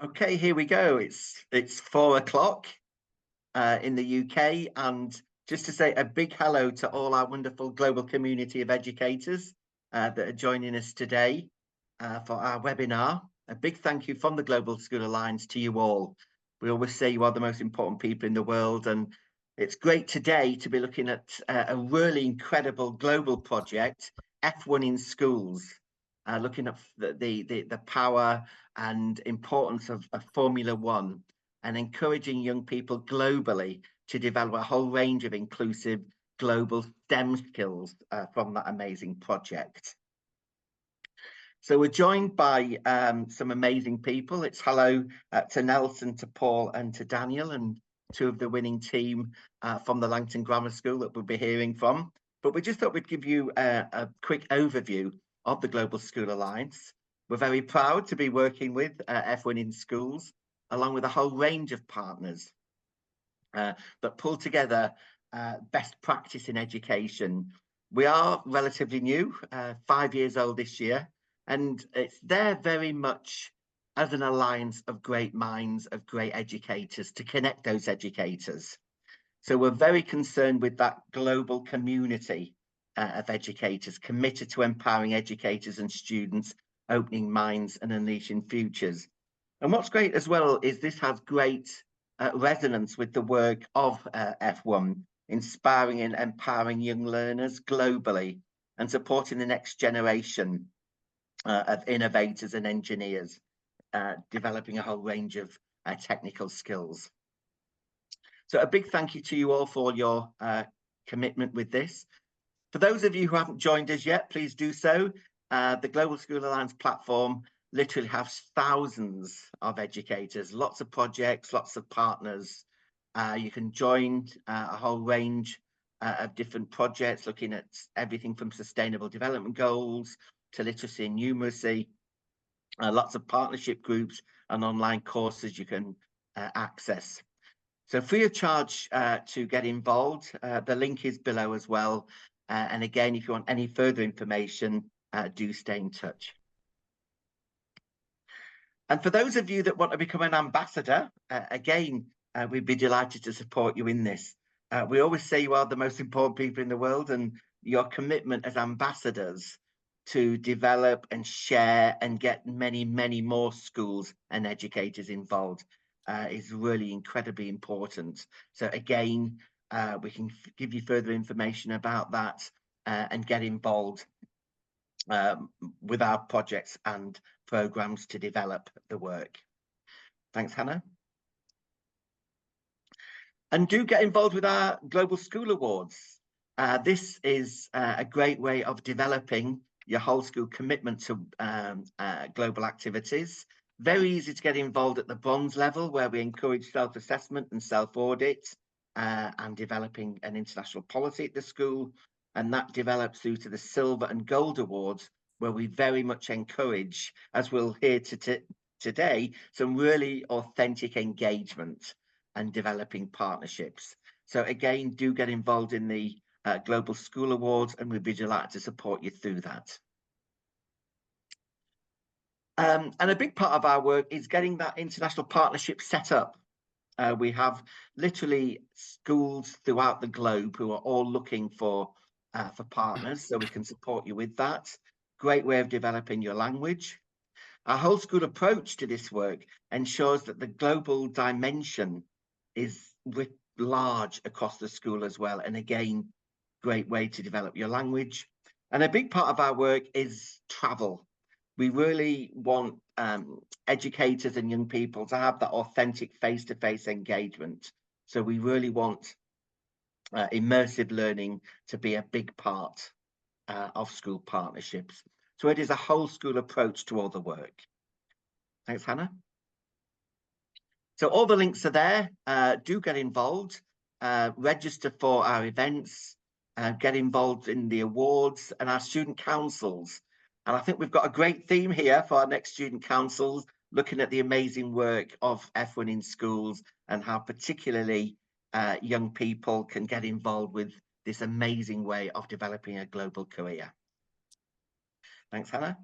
Okay, here we go. It's 4 o'clock in the UK, and just to say a big hello to all our wonderful global community of educators that are joining us today for our webinar. A big thank you from the Global School Alliance to you all. We always say you are the most important people in the world, and it's great today to be looking at a really incredible global project, F1 in Schools, looking at the power and importance of Formula One and encouraging young people globally to develop a whole range of inclusive global STEM skills from that amazing project. So we're joined by some amazing people. It's hello to Nelson, to Paul and to Daniel, and two of the winning team from the Langton Grammar School that we'll be hearing from. But we just thought we'd give you a quick overview of the Global School Alliance. We're very proud to be working with F1 in Schools, along with a whole range of partners that pull together best practice in education. We are relatively new, 5 years old this year, and it's there very much as an alliance of great minds, of great educators to connect those educators. So we're very concerned with that global community of educators committed to empowering educators and students, opening minds and unleashing futures. And what's great as well is this has great resonance with the work of F1, inspiring and empowering young learners globally and supporting the next generation of innovators and engineers, developing a whole range of technical skills. So a big thank you to you all for your commitment with this. For those of you who haven't joined us yet, please do so. The Global School Alliance platform literally has thousands of educators, lots of projects, lots of partners. You can join a whole range of different projects, looking at everything from sustainable development goals to literacy and numeracy, lots of partnership groups and online courses you can access. So free of charge to get involved. The link is below as well. And again, if you want any further information, do stay in touch. And for those of you that want to become an ambassador, again, we'd be delighted to support you in this. We always say you are the most important people in the world, and your commitment as ambassadors to develop and share and get many, many more schools and educators involved is really incredibly important. So again, we can give you further information about that and get involved with our projects and programs to develop the work. Thanks, Hannah. And do get involved with our Global School Awards. This is a great way of developing your whole school commitment to global activities. Very easy to get involved at the bronze level, where we encourage self-assessment and self-audit and developing an international policy at the school. And that develops through to the silver and gold awards, where we very much encourage, as we'll hear today, some really authentic engagement and developing partnerships. So again, do get involved in the Global School Awards, and we'd be delighted to support you through that. And a big part of our work is getting that international partnership set up. We have literally schools throughout the globe who are all looking for partners, so we can support you with that. Great way of developing your language. Our whole school approach to this work ensures that the global dimension is large across the school as well. And again, great way to develop your language. And a big part of our work is travel. We really want educators and young people to have that authentic face-to-face engagement. So we really want immersive learning to be a big part of school partnerships. So it is a whole school approach to all the work. Thanks, Hannah. So all the links are there. Do get involved, register for our events, get involved in the awards and our student councils. And I think we've got a great theme here for our next student councils, looking at the amazing work of F1 in Schools and how particularly young people can get involved with this amazing way of developing a global career. Thanks, Hannah.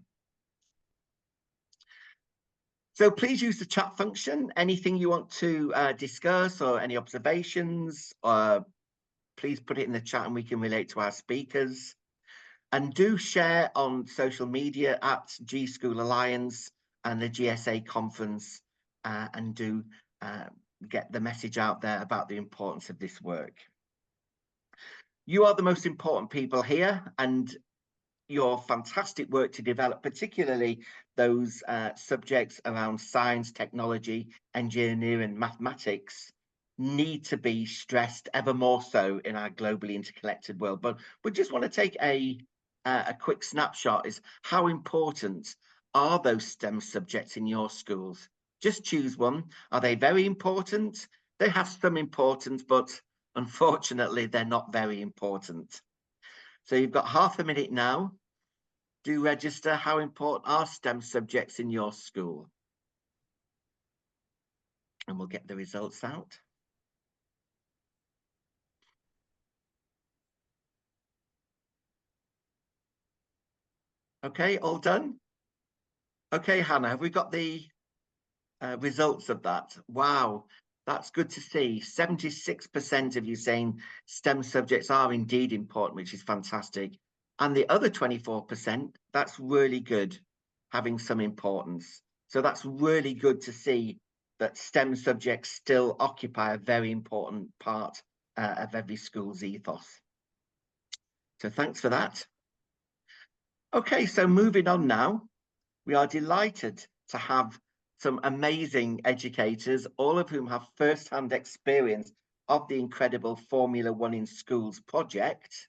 So please use the chat function. Anything you want to discuss or any observations, please put it in the chat and we can relate to our speakers. And do share on social media at G School Alliance and the GSA Conference, and do get the message out there about the importance of this work. You are the most important people here, and your fantastic work to develop, particularly those subjects around science, technology, engineering, mathematics, need to be stressed ever more so in our globally interconnected world. But we just want to take a quick snapshot is how important are those STEM subjects in your schools? Just choose one. Are they very important? They have some importance, but unfortunately, they're not very important. So you've got half a minute now. Do register. How important are STEM subjects in your school? And we'll get the results out. Okay, all done? Okay, Hannah, have we got the results of that? Wow, that's good to see. 76% of you saying STEM subjects are indeed important, which is fantastic. And the other 24%, that's really good, having some importance. So that's really good to see that STEM subjects still occupy a very important part of every school's ethos. So thanks for that. Okay, so moving on now, we are delighted to have some amazing educators, all of whom have first-hand experience of the incredible Formula One in Schools project,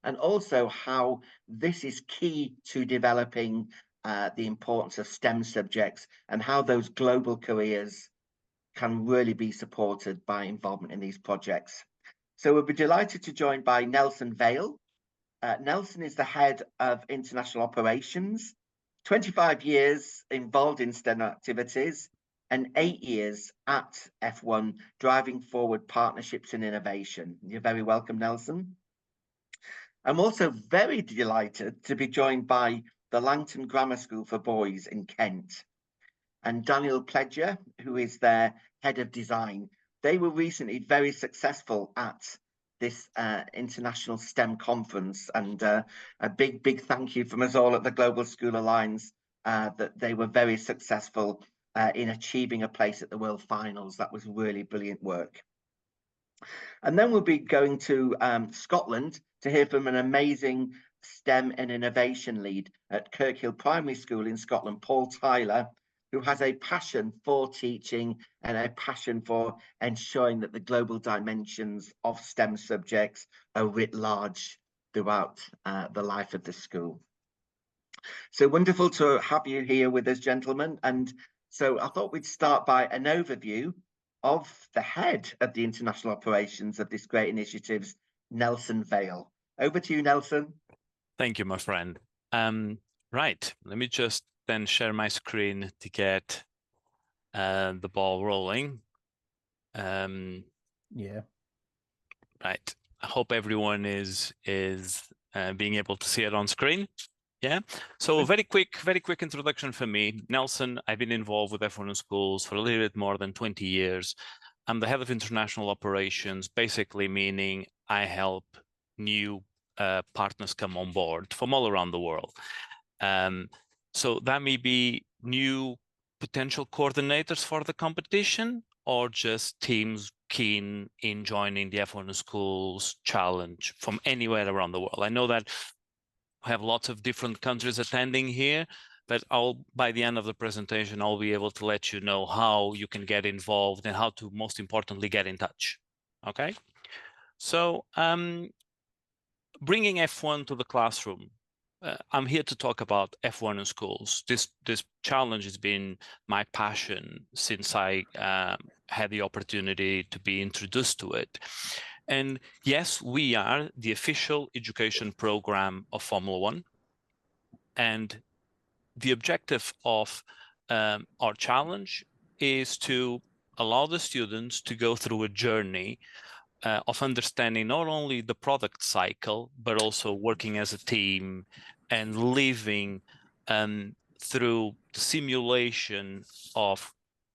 and also how this is key to developing the importance of STEM subjects and how those global careers can really be supported by involvement in these projects. So we'll be delighted to join by Nelson Vale. Nelson is the head of international operations, 25 years involved in STEM activities, and 8 years at F1, driving forward partnerships and innovation. You're very welcome, Nelson. I'm also very delighted to be joined by the Langton Grammar School for Boys in Kent, and Daniel Pledger, who is their head of design. They were recently very successful at this international STEM conference, and a big thank you from us all at the Global School Alliance that they were very successful in achieving a place at the World Finals. That was really brilliant work. And then we'll be going to Scotland to hear from an amazing STEM and innovation lead at Kirkhill Primary School in Scotland, Paul Tyler, who has a passion for teaching and a passion for ensuring that the global dimensions of STEM subjects are writ large throughout the life of the school. So wonderful to have you here with us, gentlemen. And so I thought we'd start by an overview of the head of the international operations of this great initiative, Nelson Vale. Over to you, Nelson. Thank you, my friend. Right, let me just then share my screen to get the ball rolling. Yeah. Right. I hope everyone is being able to see it on screen. Yeah. So very quick introduction for me. Nelson, I've been involved with F1 in Schools for a little bit more than 20 years. I'm the head of international operations, basically meaning I help new partners come on board from all around the world. So that may be new potential coordinators for the competition, or just teams keen in joining the F1 in Schools challenge from anywhere around the world. I know that I have lots of different countries attending here, but by the end of the presentation, I'll be able to let you know how you can get involved and how to, most importantly, get in touch. Okay? So bringing F1 to the classroom. I'm here to talk about F1 in schools. This challenge has been my passion since I had the opportunity to be introduced to it. And yes, we are the official education program of Formula One. And the objective of our challenge is to allow the students to go through a journey of understanding not only the product cycle, but also working as a team and living through the simulation of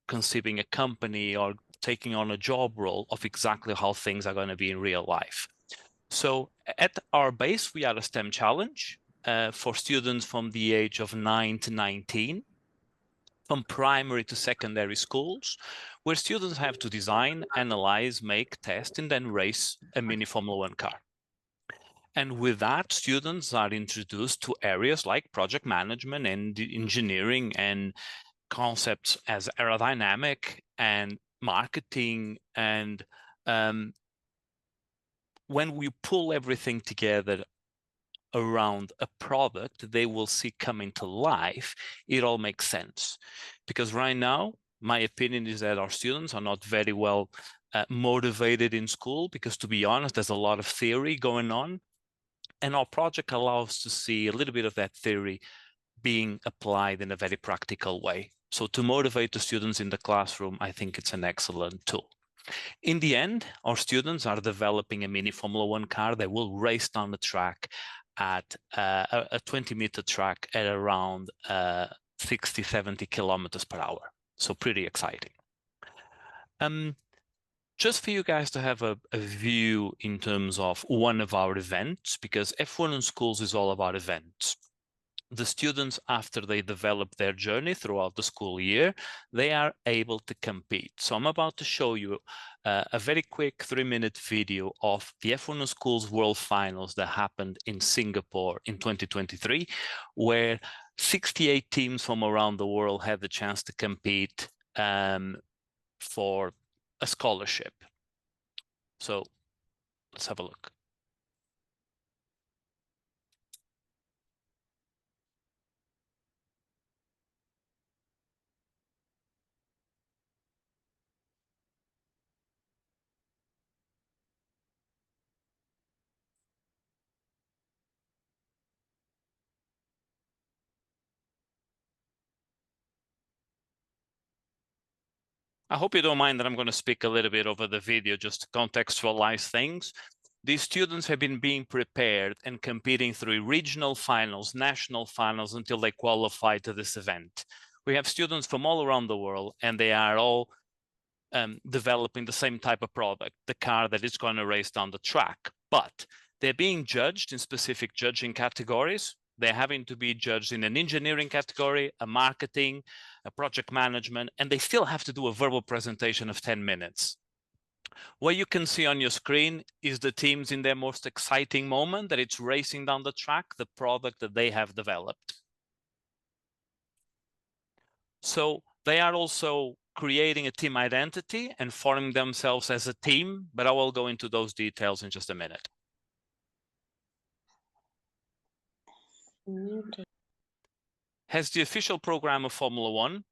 conceiving a company or taking on a job role of exactly how things are going to be in real life. So at our base, we are a STEM challenge for students from the age of 9 to 19, from primary to secondary schools, where students have to design, analyze, make, test, and then race a mini Formula One car. And with that, students are introduced to areas like project management and engineering and concepts as aerodynamic and marketing. And when we pull everything together around a product they will see coming to life, it all makes sense. Because right now, my opinion is that our students are not very well motivated in school, because to be honest, there's a lot of theory going on. And our project allows us to see a little bit of that theory being applied in a very practical way. So to motivate the students in the classroom, I think it's an excellent tool. In the end, our students are developing a mini Formula One car that will race down the track at a 20-meter track at around 60, 70 kilometers per hour. So pretty exciting. Just for you guys to have a view in terms of one of our events, because F1 in Schools is all about events. The students, after they develop their journey throughout the school year, they are able to compete. So I'm about to show you a very quick 3-minute video of the F1 in Schools World Finals that happened in Singapore in 2023, where 68 teams from around the world had the chance to compete for a scholarship. So let's have a look. I hope you don't mind that I'm going to speak a little bit over the video just to contextualize things. These students have been being prepared and competing through regional finals, national finals, until they qualify to this event. We have students from all around the world, and they are all developing the same type of product, the car that is going to race down the track. But they're being judged in specific judging categories. They're having to be judged in an engineering category, a marketing, a project management, and they still have to do a verbal presentation of 10 minutes. What you can see on your screen is the teams in their most exciting moment, that it's racing down the track, the product that they have developed. So they are also creating a team identity and forming themselves as a team, but I will go into those details in just a minute. As the official program of Formula One,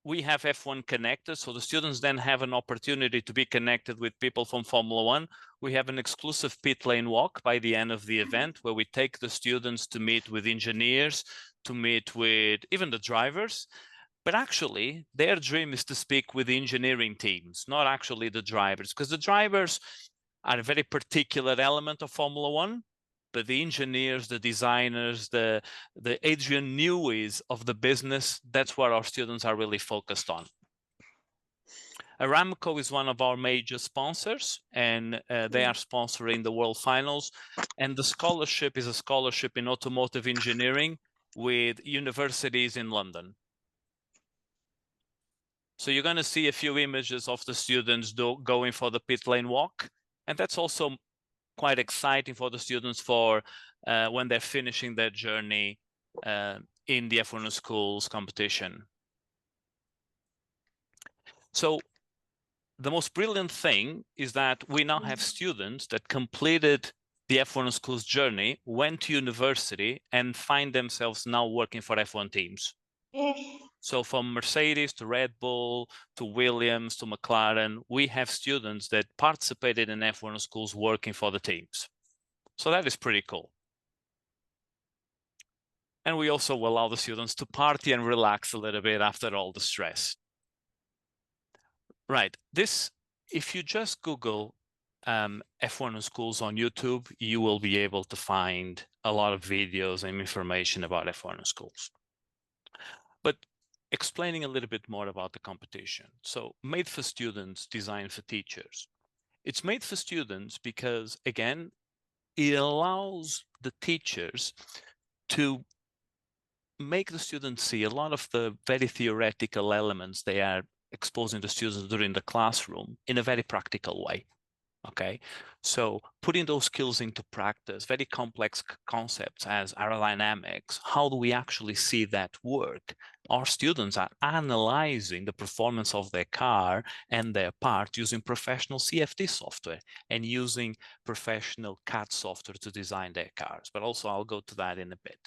we have F1 connected, so the students then have an opportunity to be connected with people from Formula One. We have an exclusive pit lane walk by the end of the event, where we take the students to meet with engineers, to meet with even the drivers. But actually, their dream is to speak with the engineering teams, not actually the drivers, because the drivers are a very particular element of Formula One. But the engineers, the designers, the Adrian Newey's of the business, that's what our students are really focused on. Aramco is one of our major sponsors, and they are sponsoring the World Finals. And the scholarship is a scholarship in automotive engineering with universities in London. So you're going to see a few images of the students going for the pit lane walk. And that's also quite exciting for the students for when they're finishing their journey in the F1 Schools competition. So the most brilliant thing is that we now have students that completed the F1 Schools journey, went to university, and find themselves now working for F1 teams. So from Mercedes to Red Bull to Williams to McLaren, we have students that participated in F1 Schools working for the teams. So that is pretty cool. And we also allow the students to party and relax a little bit after all the stress. Right, this, if you just Google F1 Schools on YouTube, you will be able to find a lot of videos and information about F1 schools. But explaining a little bit more about the competition. So made for students, designed for teachers. It's made for students because, again, it allows the teachers to make the students see a lot of the very theoretical elements they are exposing the students during the classroom in a very practical way. Okay, so putting those skills into practice, very complex concepts as aerodynamics, how do we actually see that work? Our students are analyzing the performance of their car and their part using professional CFD software and using professional CAD software to design their cars. But also I'll go to that in a bit.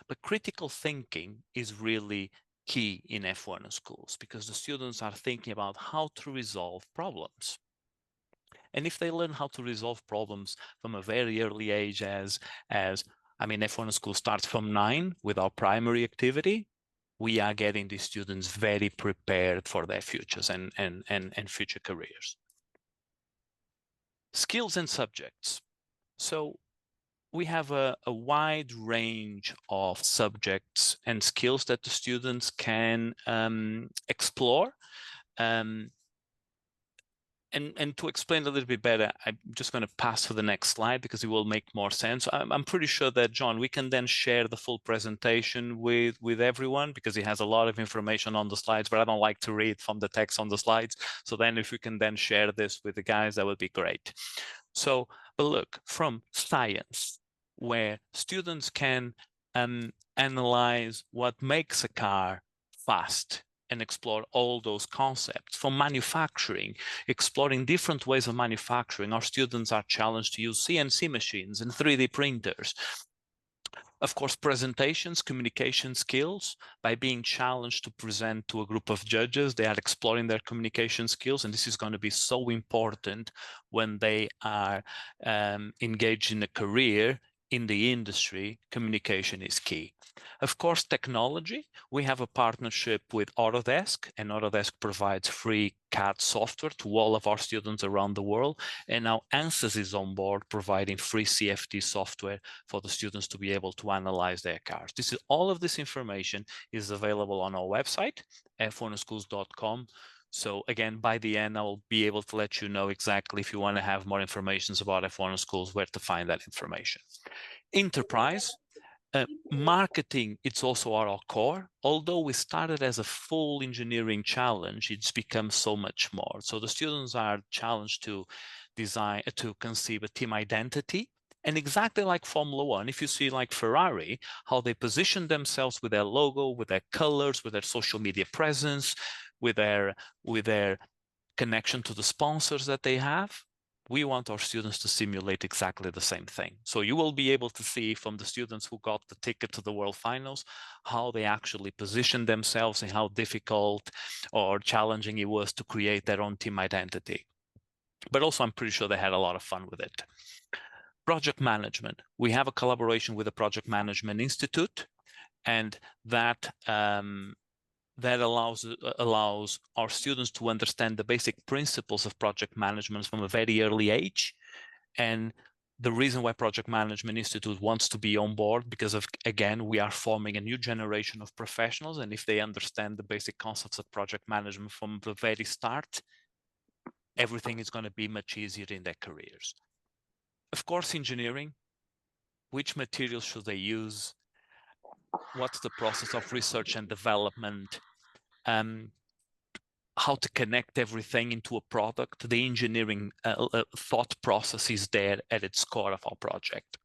But critical thinking is really key in F1 schools because the students are thinking about how to resolve problems. And if they learn how to resolve problems from a very early age I mean, F1 school starts from 9 with our primary activity, we are getting these students very prepared for their futures and future careers. Skills and subjects. So we have a wide range of subjects and skills that the students can explore. And to explain a little bit better, I'm just going to pass to the next slide because it will make more sense. I'm pretty sure that, John, we can then share the full presentation with everyone because it has a lot of information on the slides, but I don't like to read from the text on the slides. So then if we can then share this with the guys, that would be great. So, but look, from science, where students can analyze what makes a car fast and explore all those concepts. From manufacturing, exploring different ways of manufacturing, our students are challenged to use CNC machines and 3D printers. Of course, presentations, communication skills, by being challenged to present to a group of judges, they are exploring their communication skills, and this is going to be so important when they are engaged in a career in the industry. Communication is key. Of course, technology. We have a partnership with Autodesk, and Autodesk provides free CAD software to all of our students around the world. And now ANSYS is on board providing free CFD software for the students to be able to analyze their cars. All of this information is available on our website, f1schools.com. So again, by the end, I will be able to let you know exactly if you want to have more information about F1 schools, where to find that information. Enterprise. Marketing, it's also our core. Although we started as a full engineering challenge, it's become so much more. So the students are challenged to design, to conceive a team identity. And exactly like Formula One, if you see like Ferrari, how they position themselves with their logo, with their colors, with their social media presence, with their connection to the sponsors that they have, we want our students to simulate exactly the same thing. So you will be able to see from the students who got the ticket to the World Finals, how they actually positioned themselves and how difficult or challenging it was to create their own team identity. But also, I'm pretty sure they had a lot of fun with it. Project management. We have a collaboration with the Project Management Institute, and that allows our students to understand the basic principles of project management from a very early age. And the reason why Project Management Institute wants to be on board, because of, again, we are forming a new generation of professionals. And if they understand the basic concepts of project management from the very start, everything is going to be much easier in their careers. Of course, engineering. Which materials should they use? What's the process of research and development? How to connect everything into a product. The engineering thought process is there at its core of our project.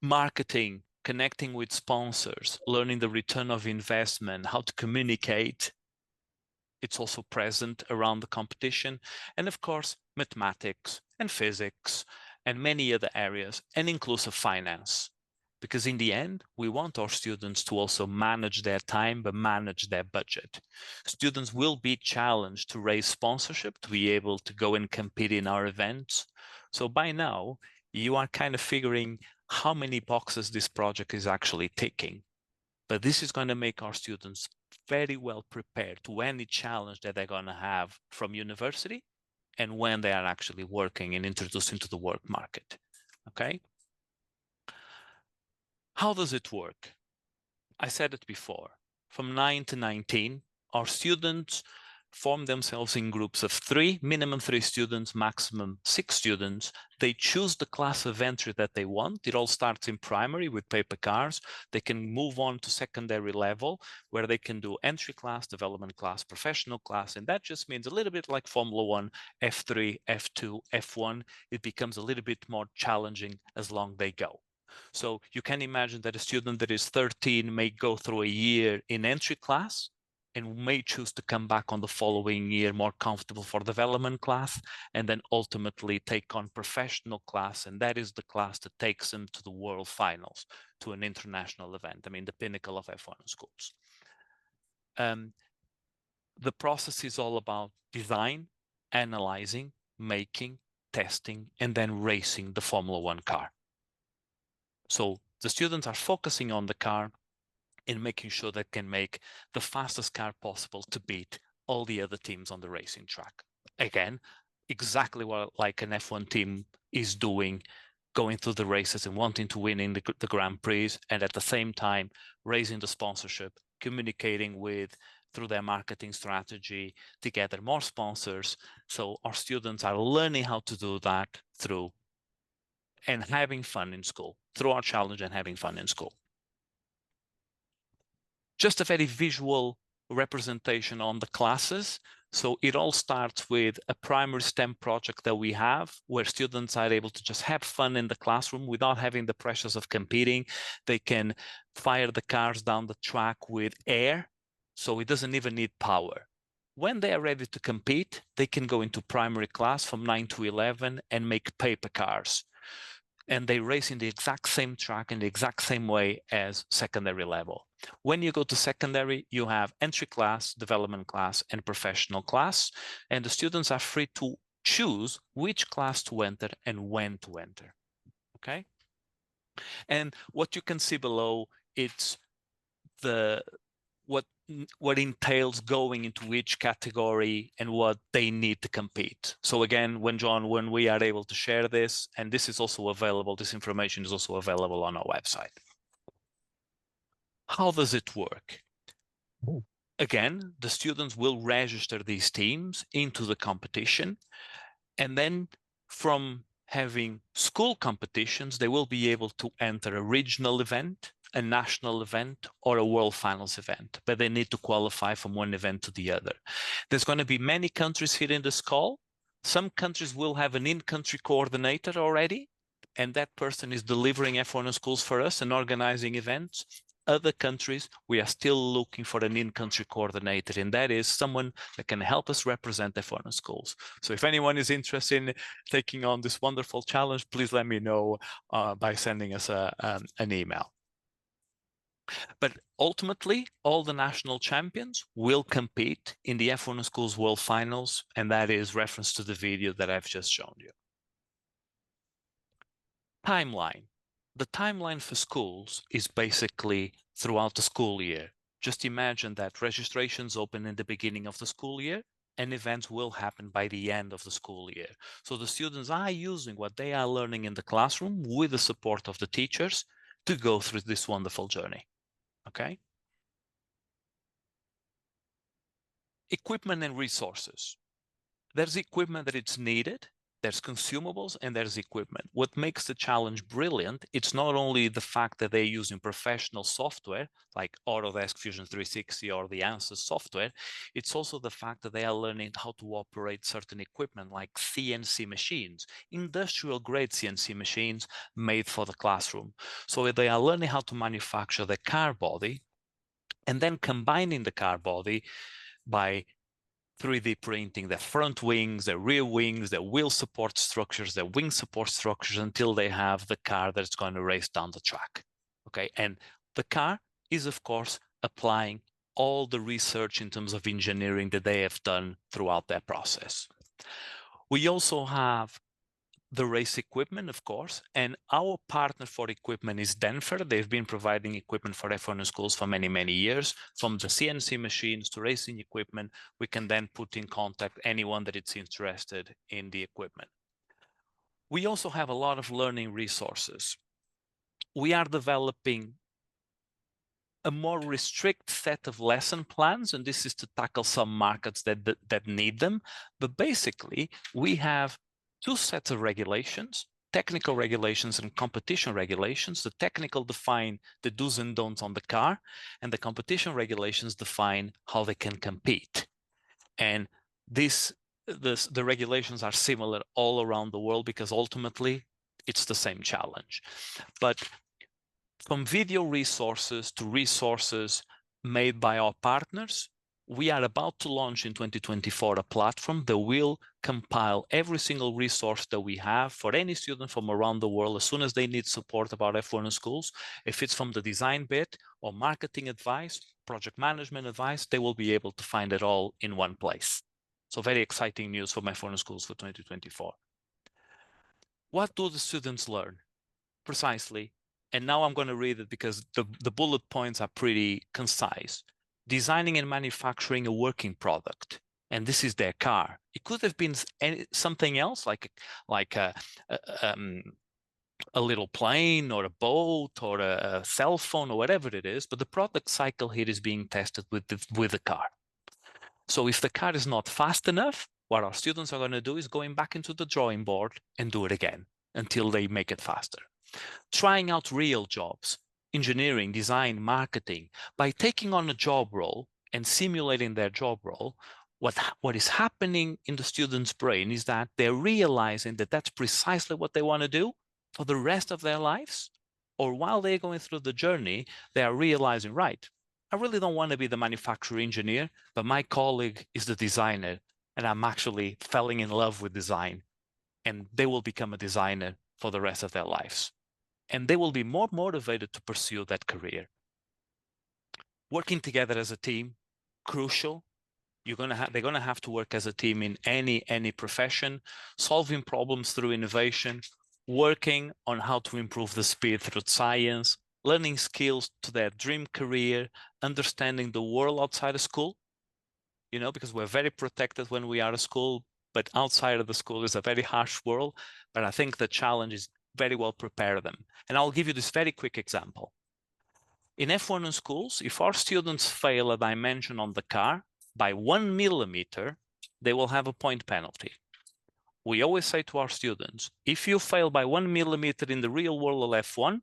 Marketing, connecting with sponsors, learning the return of investment, how to communicate. It's also present around the competition. And of course, mathematics and physics and many other areas, and inclusive finance. Because in the end, we want our students to also manage their time, but manage their budget. Students will be challenged to raise sponsorship to be able to go and compete in our events. So by now, you are kind of figuring how many boxes this project is actually ticking. But this is going to make our students very well prepared to any challenge that they're going to have from university and when they are actually working and introduced into the work market. Okay. How does it work? I said it before. From 9 to 19, our students form themselves in groups of 3, minimum 3 students, maximum 6 students. They choose the class of entry that they want. It all starts in primary with paper cars. They can move on to secondary level where they can do entry class, development class, professional class. And that just means a little bit like Formula 1, F3, F2, F1. It becomes a little bit more challenging as long they go. So you can imagine that a student that is 13 may go through a year in entry class and may choose to come back on the following year more comfortable for development class, and then ultimately take on professional class. And that is the class that takes them to the world finals, to an international event. I mean, the pinnacle of F1 schools. The process is all about design, analyzing, making, testing, and then racing the Formula 1 car. So the students are focusing on the car and making sure they can make the fastest car possible to beat all the other teams on the racing track. Again, exactly what like an F1 team is doing, going through the races and wanting to win in the Grand Prix, and at the same time raising the sponsorship, communicating with through their marketing strategy to gather more sponsors. So our students are learning how to do that through and having fun in school, through our challenge and having fun in school. Just a very visual representation on the classes. So it all starts with a primary STEM project that we have, where students are able to just have fun in the classroom without having the pressures of competing. They can fire the cars down the track with air, so it doesn't even need power. When they are ready to compete, they can go into primary class from 9 to 11 and make paper cars. And they race in the exact same track in the exact same way as secondary level. When you go to secondary, you have entry class, development class, and professional class, and the students are free to choose which class to enter and when to enter, okay? And what you can see below, it's what entails going into which category and what they need to compete. So again, when we are able to share this, and this is also available, this information is also available on our website. How does it work? Again, the students will register these teams into the competition, and then from having school competitions, they will be able to enter a regional event, a national event, or a world finals event, but they need to qualify from one event to the other. There's going to be many countries here in this call. Some countries will have an in-country coordinator already, and that person is delivering F1 schools for us and organizing events. Other countries, we are still looking for an in-country coordinator, and that is someone that can help us represent F1 schools. So if anyone is interested in taking on this wonderful challenge, please let me know by sending us an email. But ultimately, all the national champions will compete in the F1 Schools World Finals, and that is reference to the video that I've just shown you. Timeline. The timeline for schools is basically throughout the school year. Just imagine that registrations open in the beginning of the school year and events will happen by the end of the school year. So the students are using what they are learning in the classroom with the support of the teachers to go through this wonderful journey. Okay? Equipment and resources. There's equipment that it's needed, there's consumables, and there's equipment. What makes the challenge brilliant, it's not only the fact that they're using professional software like Autodesk Fusion 360 or the ANSYS software, it's also the fact that they are learning how to operate certain equipment like CNC machines, industrial grade CNC machines made for the classroom. So they are learning how to manufacture the car body and then combining the car body by 3D printing their front wings, their rear wings, their wheel support structures, their wing support structures until they have the car that's going to race down the track. Okay, and the car is, of course, applying all the research in terms of engineering that they have done throughout their process. We also have the race equipment, of course, and our partner for equipment is Denver. They've been providing equipment for F1 schools for many, many years. From the CNC machines to racing equipment, we can then put in contact anyone that is interested in the equipment. We also have a lot of learning resources. we are developing a more restrict set of lesson plans, and this is to tackle some markets that need them. But basically, we have two sets of regulations: technical regulations and competition regulations. The technical define the do's and don'ts on the car, and the competition regulations define how they can compete. And the regulations are similar all around the world because ultimately it's the same challenge. But from video resources to resources made by our partners, we are about to launch in 2024 a platform that will compile every single resource that we have for any student from around the world as soon as they need support about F1 in schools. If it's from the design bit or marketing advice, project management advice, they will be able to find it all in one place. So very exciting news for F1 in schools for 2024. What do the students learn? Precisely. And now I'm going to read it because the bullet points are pretty concise. Designing and manufacturing a working product. And this is their car. It could have been something else, like a little plane or a boat or a cell phone or whatever it is. But the product cycle here is being tested with the car. So if the car is not fast enough, what our students are going to do is going back into the drawing board and do it again until they make it faster. Trying out real jobs, engineering, design, marketing. By taking on a job role and simulating their job role, what is happening in the student's brain is that they're realizing that that's precisely what they want to do for the rest of their lives. Or while they're going through the journey, they are realizing, right, I really don't want to be the manufacturer engineer, but my colleague is the designer, and I'm actually falling in love with design. And they will become a designer for the rest of their lives. And they will be more motivated to pursue that career. Working together as a team, crucial. They're going to have to work as a team in any profession, solving problems through innovation, working on how to improve the speed through science, learning skills to their dream career, understanding the world outside of school, because we're very protected when we are at school, but outside of the school is a very harsh world. But I think the challenge is very well prepare them. And I'll give you this very quick example. In F1 in schools, if our students fail a dimension on the car by 1 millimeter, they will have a point penalty. We always say to our students, if you fail by 1 millimeter in the real world of F1,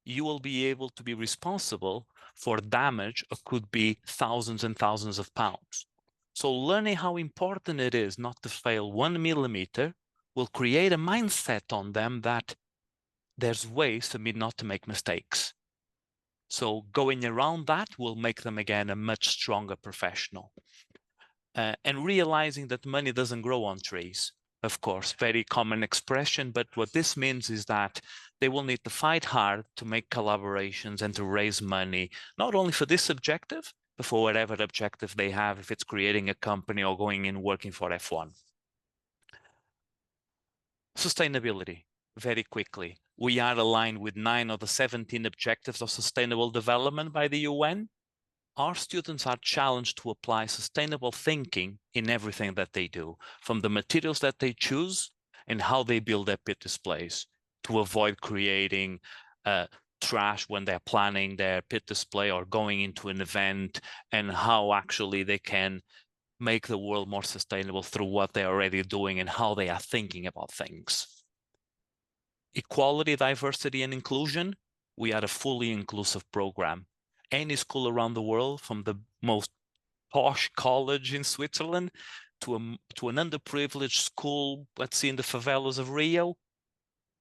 you will be able to be responsible for damage that could be thousands and thousands of pounds. So learning how important it is not to fail 1 millimeter will create a mindset on them that there's ways for me not to make mistakes. So going around that will make them, again, a much stronger professional. And realizing that money doesn't grow on trees, of course, very common expression. But what this means is that they will need to fight hard to make collaborations and to raise money, not only for this objective, but for whatever objective they have, if it's creating a company or going in working for F1. Sustainability, very quickly. We are aligned with 9 of the 17 objectives of sustainable development by the UN. Our students are challenged to apply sustainable thinking in everything that they do, from the materials that they choose and how they build their pit displays, to avoid creating trash when they're planning their pit display or going into an event, and how actually they can make the world more sustainable through what they're already doing and how they are thinking about things. Equality, diversity, and inclusion. We are a fully inclusive program. Any school around the world, from the most posh college in Switzerland to an underprivileged school, let's see, in the favelas of Rio,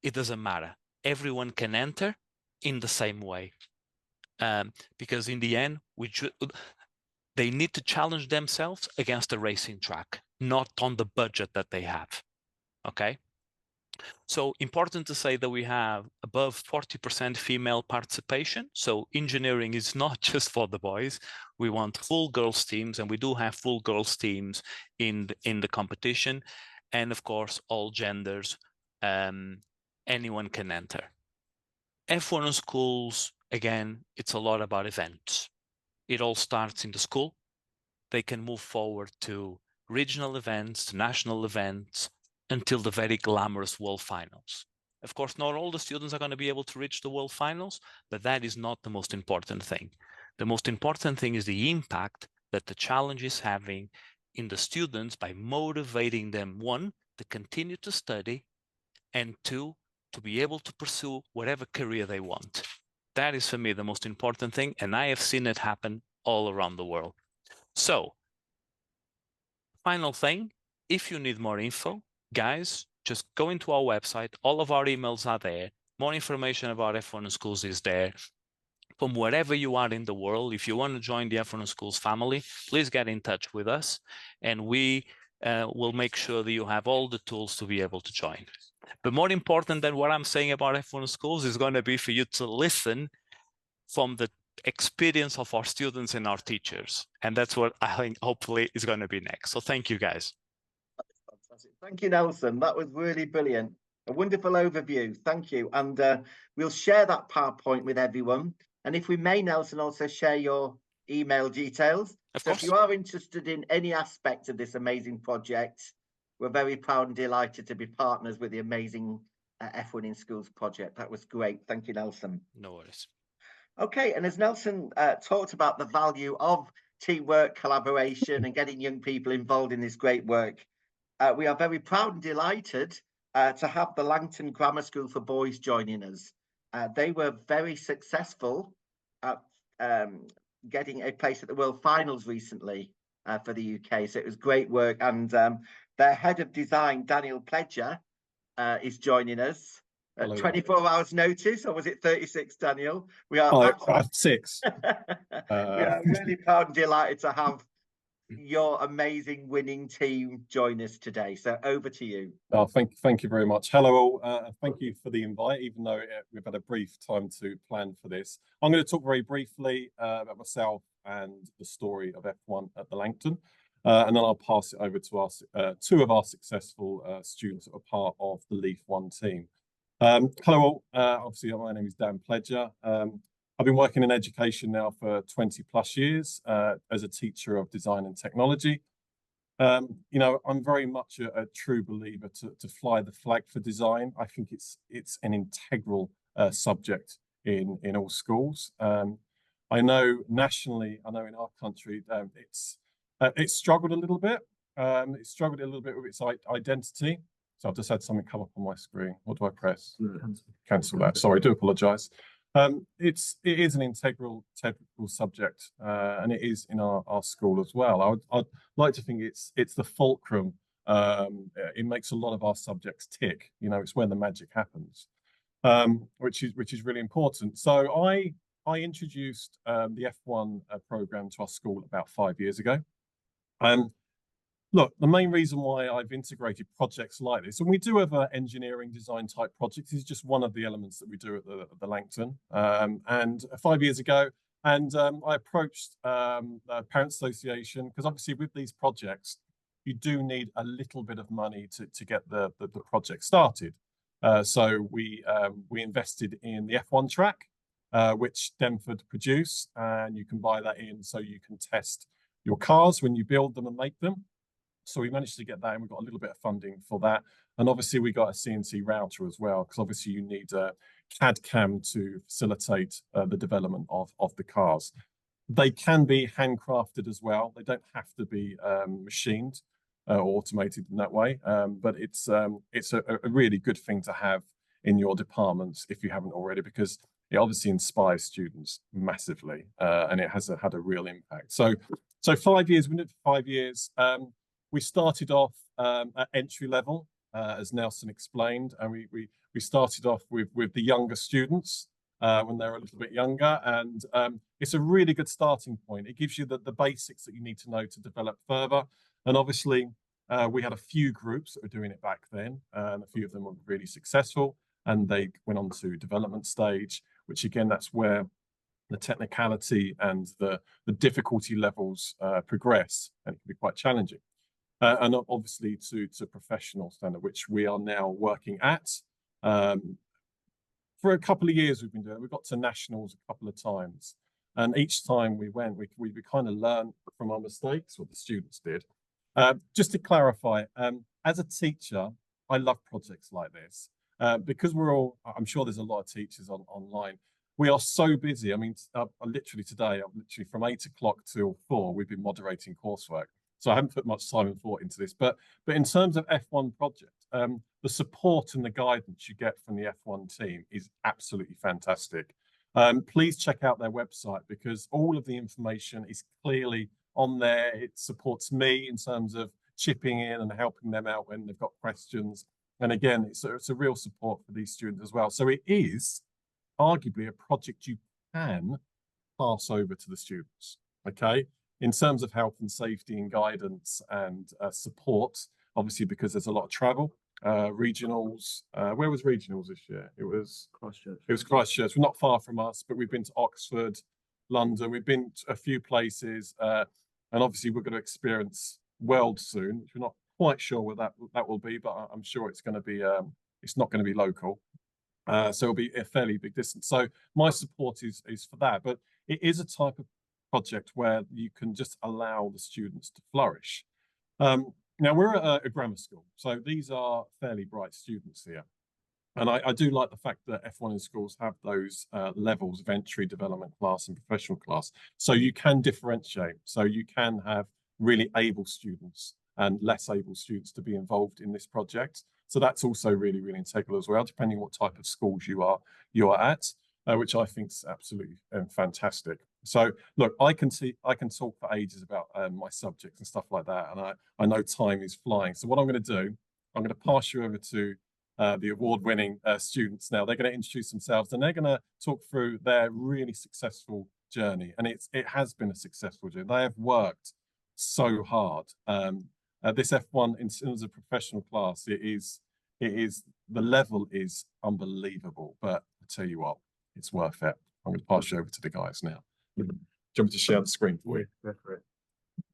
it doesn't matter. Everyone can enter in the same way. Because in the end, they need to challenge themselves against the racing track, not on the budget that they have, okay? So important to say that we have above 40% female participation. So engineering is not just for the boys. We want full girls teams, and we do have full girls teams in the competition. And of course, all genders, anyone can enter. F1 in schools, again, it's a lot about events. It all starts in the school. They can move forward to regional events, to national events, until the very glamorous world finals. Of course, not all the students are going to be able to reach the world finals, but that is not the most important thing. The most important thing is the impact that the challenge is having in the students by motivating them, one, to continue to study, and two, to be able to pursue whatever career they want. That is for me the most important thing, and I have seen it happen all around the world. So, final thing, if you need more info, guys, just go into our website. All of our emails are there. More information about F1 Schools is there. From wherever you are in the world, if you want to join the F1 Schools family, please get in touch with us, and we will make sure that you have all the tools to be able to join. But more important than what I'm saying about F1 Schools is going to be for you to listen from the experience of our students and our teachers. And that's what I think hopefully is going to be next. So thank you, guys. Fantastic. Thank you, Nelson. That was really brilliant. A wonderful overview. Thank you. And we'll share that PowerPoint with everyone. And if we may, Nelson, also share your email details. Of So course. if you are interested in any aspect of this amazing project, we're very proud and delighted to be partners with the amazing F1 in Schools project. That was great. Thank you, Nelson. No worries. Okay, and as Nelson talked about the value of teamwork, collaboration, and getting young people involved in this great work, we are very proud and delighted to have the Langton Grammar School for Boys joining us. They were very successful at getting a place at the World Finals recently for the UK, so it was great work. And their head of design, Daniel Pledger, is joining us. 24 hours notice, or was it 36, Daniel? We are 6. We are really proud and delighted to have your amazing winning team join us today. So over to you. Oh, thank you very much. Hello all. Thank you for the invite, even though we've had a brief time to plan for this. I'm going to talk very briefly about myself and the story of F1 at the Langton. And then I'll pass it over to us, two of our successful students that are part of the Leaf 1 team. Hello all. Obviously, my name is Dan Pledger. I've been working in education now for 20 plus years as a teacher of design and technology. You know, I'm very much a true believer to fly the flag for design. I think it's an integral subject in all schools. I know nationally, I know in our country, it's struggled a little bit. It's struggled a little bit with its identity. So I've just had something come up on my screen. What do I press? Cancel that. Sorry, I do apologise. It is an integral subject, and it is in our school as well. I'd like to think it's the fulcrum. It makes a lot of our subjects tick. You know, it's where the magic happens, which is really important. So I introduced the F1 program to our school about 5 years ago. Look, the main reason why I've integrated projects like this, and we do have engineering design type projects, is just one of the elements that we do at the Langton. And 5 years ago, I approached the Parents Association, because obviously with these projects, you do need a little bit of money to get the project started. So we invested in the F1 track, which Denford produce, and you can buy that in so you can test your cars when you build them and make them. So we managed to get that, and we got a little bit of funding for that. And obviously we got a CNC router as well, because obviously you need a CAD CAM to facilitate the development of the cars. They can be handcrafted as well. They don't have to be machined or automated in that way. But it's a really good thing to have in your departments if you haven't already, because it obviously inspires students massively, and it has had a real impact. So 5 years, we did it for 5 years. We started off at entry level, as Nelson explained, and we started off with the younger students when they're a little bit younger, and it's a really good starting point. It gives you the basics that you need to know to develop further. And obviously, we had a few groups that were doing it back then, and a few of them were really successful, and they went on to development stage, which again, that's where the technicality and the difficulty levels progress, and it can be quite challenging. And obviously to professional standard, which we are now working at. For a couple of years we've been doing it. We got to nationals a couple of times. And each time we went, we kind of learned from our mistakes, what the students did. Just to clarify, as a teacher, I love projects like this. because we're all, I'm sure there's a lot of teachers online. We are so busy. I mean, literally today, I'm literally from 8 o'clock till 4, we've been moderating coursework. So I haven't put much time and thought into this. But in terms of F1 project, the support and the guidance you get from the F1 team is absolutely fantastic. Please check out their website, because all of the information is clearly on there. It supports me in terms of chipping in and helping them out when they've got questions. And again, it's a real support for these students as well. So it is arguably a project you can pass over to the students, okay? In terms of health and safety and guidance and support, obviously, because there's a lot of travel. Regionals, where was regionals this year? It was Christchurch. It was Christchurch. We're not far from us, but we've been to Oxford, London. We've been to a few places, and obviously we're going to experience World soon, which we're not quite sure what that will be, but I'm sure it's going to be. It's not going to be local, so it'll be a fairly big distance. So my support is for that, but it is a type of project where you can just allow the students to flourish. Now, we're at a grammar school, so these are fairly bright students here. And I do like the fact that F1 in schools have those levels of entry, development class and professional class. So you can differentiate. So you can have really able students and less able students to be involved in this project. So that's also really, really integral as well, depending what type of schools you are at, which I think is absolutely fantastic. So look, I can talk for ages about my subjects and stuff like that, and I know time is flying. So what I'm going to do, I'm going to pass you over to the award-winning students now. They're going to introduce themselves, and they're going to talk through their really successful journey. And it has been a successful journey. They have worked so hard. This F1 in terms of professional class, it is the level is unbelievable. But I tell you what, it's worth it. I'm going to pass you over to the guys now. Do you want me to share the screen for you? Go for it.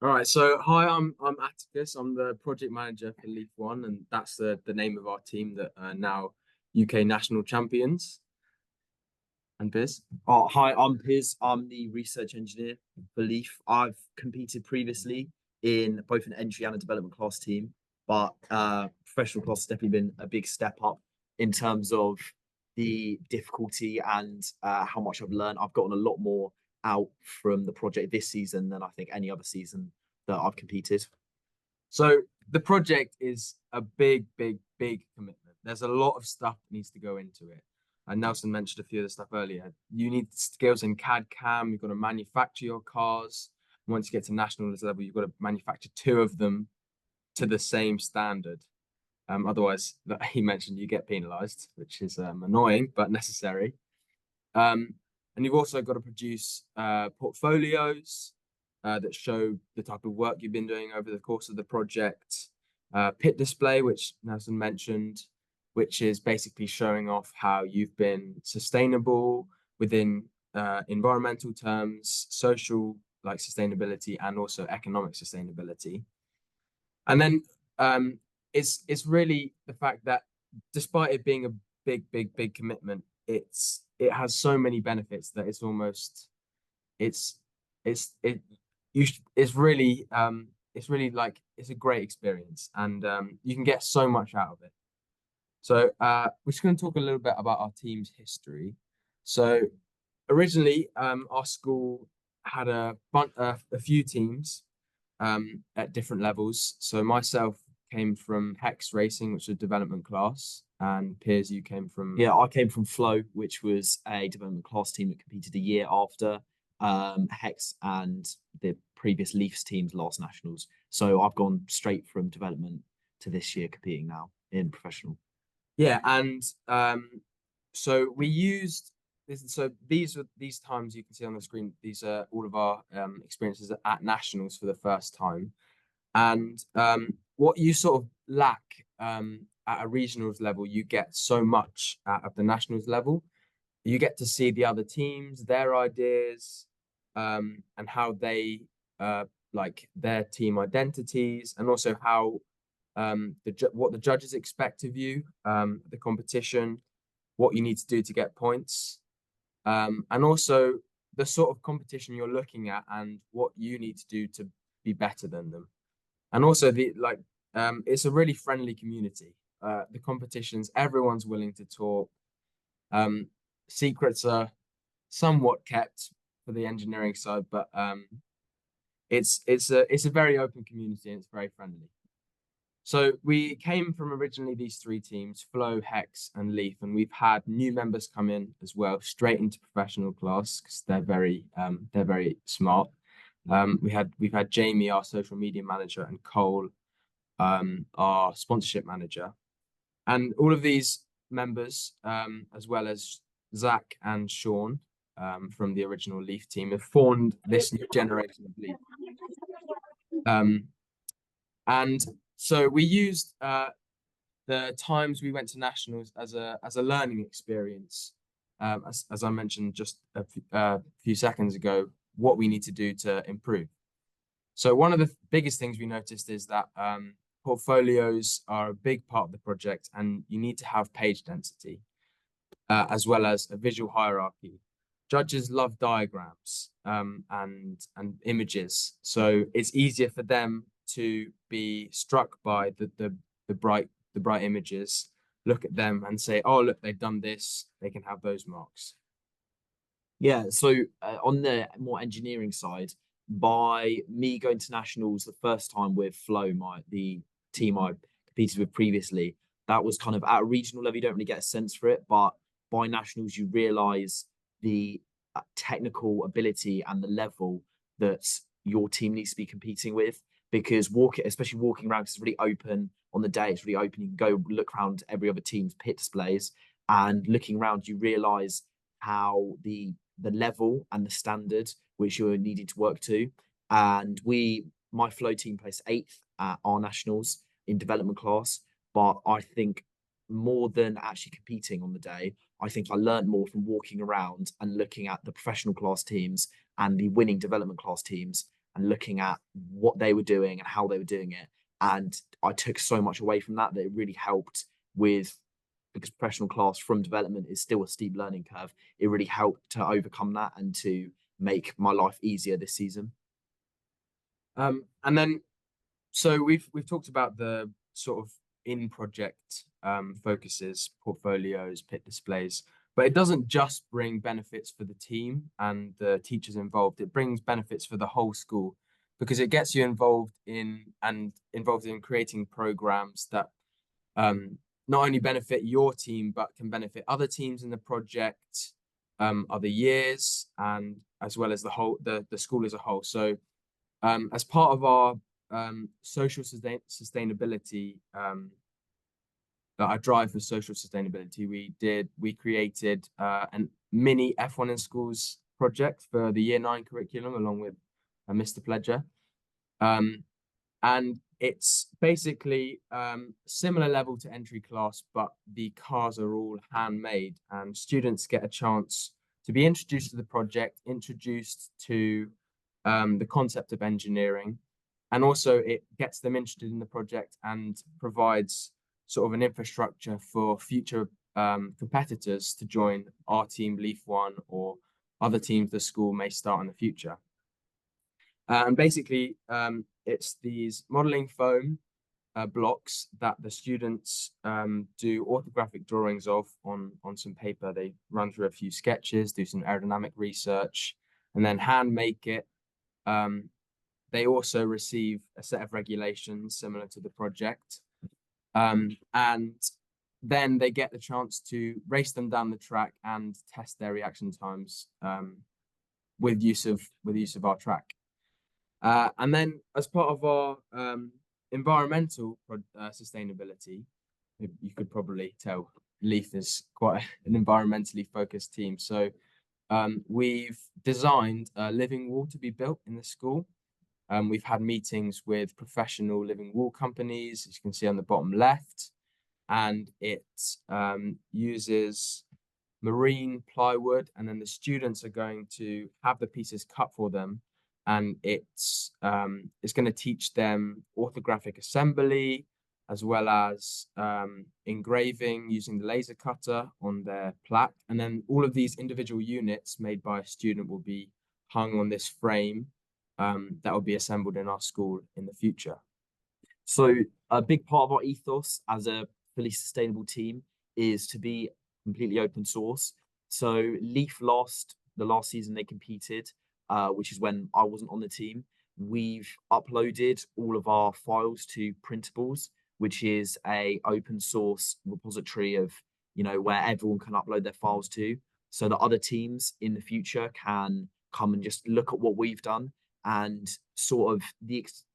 All right, so hi, I'm Atticus. I'm the project manager for Leaf One, and that's the name of our team that are now UK national champions. And Piers? Oh, hi, I'm Piers. I'm the research engineer for Leaf. I've competed previously in both an entry and a development class team, but professional class has definitely been a big step up in terms of the difficulty and how much I've learned. I've gotten a lot more out from the project this season than I think any other season that I've competed. So the project is a big commitment. There's a lot of stuff that needs to go into it. And Nelson mentioned a few of the stuff earlier. You need skills in CAD CAM. You've got to manufacture your cars. Once you get to nationals level, you've got to manufacture 2 of them to the same standard. Otherwise, he mentioned, you get penalized, which is annoying but necessary. And you've also got to produce portfolios that show the type of work you've been doing over the course of the project. Pit display, which Nelson mentioned, which is basically showing off how you've been sustainable within environmental terms, social like sustainability, and also economic sustainability. And then it's really the fact that despite it being a big commitment, it has so many benefits that it's almost it's really like it's a great experience, and you can get so much out of it. So we're just going to talk a little bit about our team's history. So originally our school had a few teams at different levels. So myself came from Hex Racing, which was a development class, and Piers, you came from... Yeah, I came from Flow, which was a development class team that competed a year after Hex and the previous Leafs team's last nationals. So I've gone straight from development to this year competing now in professional. Yeah, and so we used this. So these times you can see on the screen. These are all of our experiences at nationals for the first time, and what you sort of lack at a regionals level, you get so much out of the nationals level. You get to see the other teams, their ideas, and how they like their team identities, and also how what the judges expect of you, the competition, what you need to do to get points, and also the sort of competition you're looking at and what you need to do to be better than them. And also it's a really friendly community. the competitions, everyone's willing to talk. Secrets are somewhat kept for the engineering side, but it's a very open community and it's very friendly. So we came from originally these three teams, Flow, Hex, and Leaf, and we've had new members come in as well, straight into professional class because they're very smart. We've had Jamie, our social media manager, and Cole, our sponsorship manager, and all of these members, as well as Zach and Sean, from the original Leaf team, have formed this new generation of Leaf. And so we used the times we went to nationals as a learning experience, as I mentioned just a few seconds ago, what we need to do to improve. So one of the biggest things we noticed is that portfolios are a big part of the project, and you need to have page density, as well as a visual hierarchy. Judges love diagrams and images, so it's easier for them to be struck by the bright images, look at them and say, oh, look, they've done this, they can have those marks. Yeah, so on the more engineering side, by me going to nationals the first time with Flow, the team I competed with previously, that was kind of at a regional level, you don't really get a sense for it, but by nationals, you realize the technical ability and the level that your team needs to be competing with. Because especially walking around, it's really open on the day. It's really open. You can go look around every other team's pit displays, and looking around, you realize how the level and the standard which you're needing to work to. And my Flow team placed 8th at our nationals in development class. But I think more than actually competing on the day, I think I learned more from walking around and looking at the professional class teams and the winning development class teams, and looking at what they were doing and how they were doing it. And I took so much away from that it really helped with, because professional class from development is still a steep learning curve. It really helped to overcome that and to make my life easier this season. And then, so we've talked about the sort of in-project focuses, portfolios, pit displays, but it doesn't just bring benefits for the team and the teachers involved. It brings benefits for the whole school, because it gets you involved in creating programs that not only benefit your team, but can benefit other teams in the project, other years, and as well as the school as a whole. So as part of our social sustainability, our drive for social sustainability, we created a mini F1 in Schools project for the Year 9 curriculum along with Mr. Pledger. And it's basically similar level to entry class, but the cars are all handmade, and students get a chance to be introduced to the project, introduced to the concept of engineering, and also it gets them interested in the project and provides sort of an infrastructure for future competitors to join our team, Leaf One, or other teams the school may start in the future. And basically, it's these modeling foam blocks that the students do orthographic drawings of on some paper. They run through a few sketches, do some aerodynamic research, and then hand make it. They also receive a set of regulations similar to the project. And then they get the chance to race them down the track and test their reaction times with use of our track. And then as part of our environmental sustainability, you could probably tell Leaf is quite an environmentally focused team. So we've designed a living wall to be built in the school. We've had meetings with professional living wall companies, as you can see on the bottom left, and it uses marine plywood, and then the students are going to have the pieces cut for them, and it's going to teach them orthographic assembly, as well as engraving using the laser cutter on their plaque. And then all of these individual units made by a student will be hung on this frame that will be assembled in our school in the future. So a big part of our ethos as a fully sustainable team is to be completely open source. So Leaf the last season they competed, which is when I wasn't on the team. We've uploaded all of our files to Printables, which is a open source repository of, where everyone can upload their files to, so that other teams in the future can come and just look at what we've done, and sort of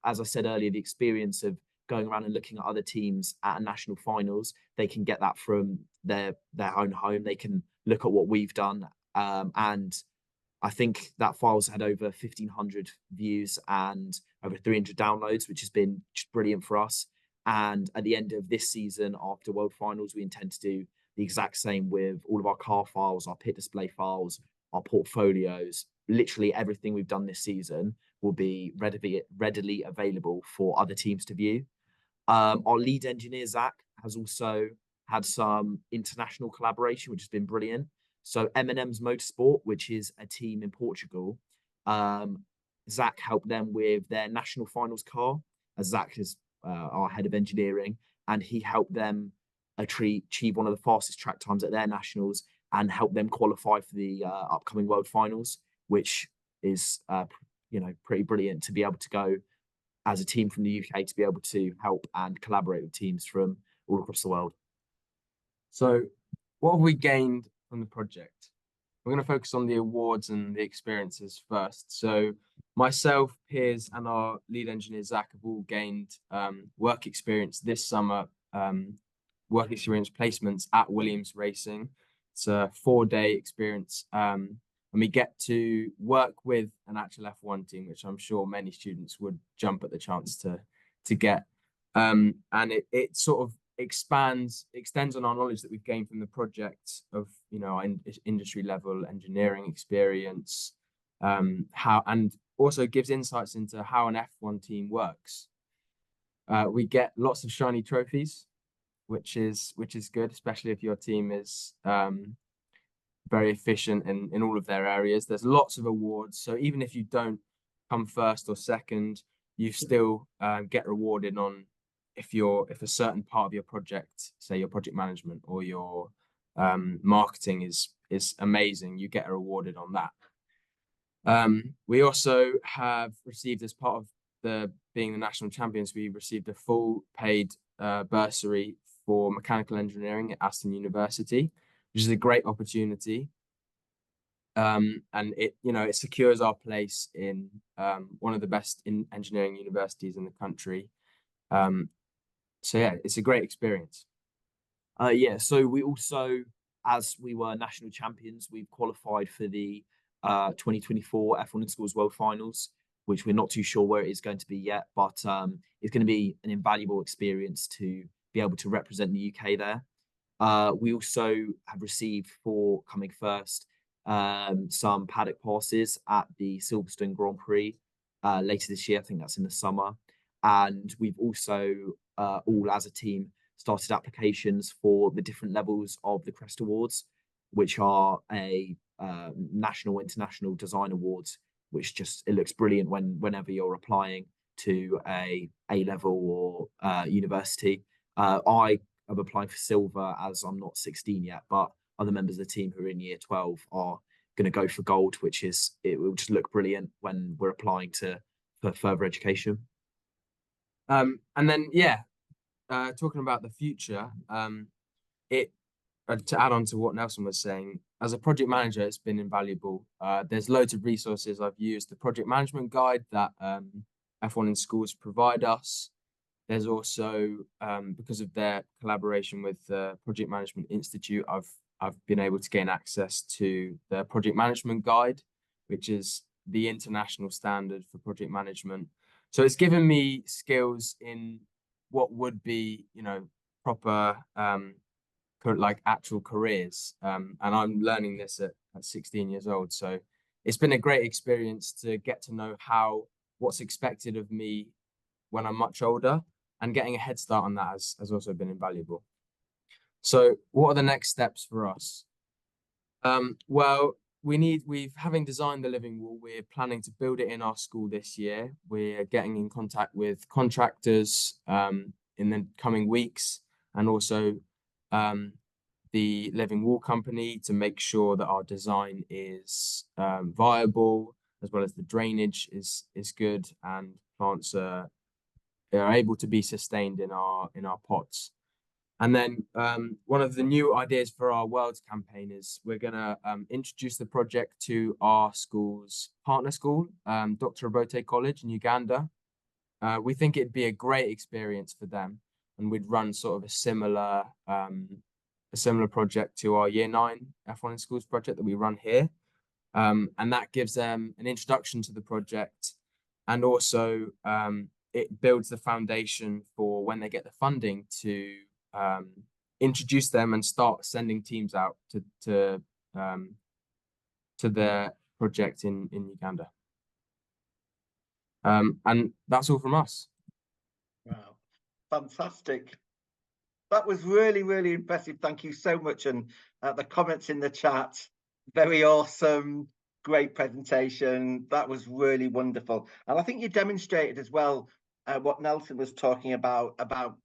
as I said earlier, the experience of going around and looking at other teams at a national finals, they can get that from their own home. They can look at what we've done, and I think that file's had over 1,500 views and over 300 downloads, which has been just brilliant for us. And at the end of this season, after World Finals, we intend to do the exact same with all of our car files, our pit display files, our portfolios. Literally everything we've done this season will be readily available for other teams to view. Our lead engineer, Zach, has also had some international collaboration, which has been brilliant. So M&M's Motorsport, which is a team in Portugal, Zach helped them with their national finals car, as Zach is our head of engineering, and he helped them achieve one of the fastest track times at their nationals and help them qualify for the upcoming World Finals, which is pretty brilliant to be able to go as a team from the UK, to be able to help and collaborate with teams from all across the world. So what have we gained from the project? We're going to focus on the awards and the experiences first. So myself, Piers, and our lead engineer, Zach, have all gained work experience this summer, work experience placements at Williams Racing. It's a 4-day experience, and we get to work with an actual F1 team, which I'm sure many students would jump at the chance to get. And it sort of extends on our knowledge that we've gained from the project of, industry level engineering experience, how, and also gives insights into how an F1 team works. We get lots of shiny trophies, which is good, especially if your team is very efficient in all of their areas. There's lots of awards, so even if you don't come first or second, you still get rewarded on if a certain part of your project, say your project management or your marketing is amazing, you get rewarded on that. We also have received, as part of being the national champions, we received a full paid bursary for mechanical engineering at Aston University, which is a great opportunity. And it secures our place in one of the best engineering universities in the country. So yeah, it's a great experience. So we also, as we were national champions, we've qualified for the 2024 F1 in Schools World Finals, which we're not too sure where it is going to be yet, but it's going to be an invaluable experience to be able to represent the UK there. We also have received, for coming first, some paddock passes at the Silverstone Grand Prix later this year. I think that's in the summer. And we've also, all as a team, started applications for the different levels of the Crest Awards, which are a national, international design awards, which it looks brilliant whenever you're applying to a A-level or university. I am applying for silver, as I'm not 16 yet, but other members of the team who are in year 12 are going to go for gold, it will just look brilliant when we're applying for further education. And then, talking about the future, to add on to what Nelson was saying, as a project manager, it's been invaluable. There's loads of resources I've used. The project management guide that F1 in Schools provide us. There's also, because of their collaboration with the Project Management Institute, I've been able to gain access to the project management guide, which is the international standard for project management. So it's given me skills in what would be, proper, like actual careers. And I'm learning this at 16 years old. So it's been a great experience to get to know what's expected of me when I'm much older, and getting a head start on that has also been invaluable. So what are the next steps for us? Well, having designed the living wall, we're planning to build it in our school this year. We're getting in contact with contractors in the coming weeks, and also the Living Wall Company to make sure that our design is viable, as well as the drainage is good and plants are able to be sustained in our pots. And then one of the new ideas for our Worlds campaign is we're going to introduce the project to our school's partner school, Dr. Obote College in Uganda. We think it'd be a great experience for them, and we'd run sort of a similar project to our Year 9 F1 in Schools project that we run here. And that gives them an introduction to the project, and also it builds the foundation for when they get the funding to introduce them and start sending teams out to their project in Uganda. And that's all from us. Wow, fantastic. That was really, really impressive. Thank you so much. And the comments in the chat, very awesome, great presentation. That was really wonderful. And I think you demonstrated as well what Nelson was talking about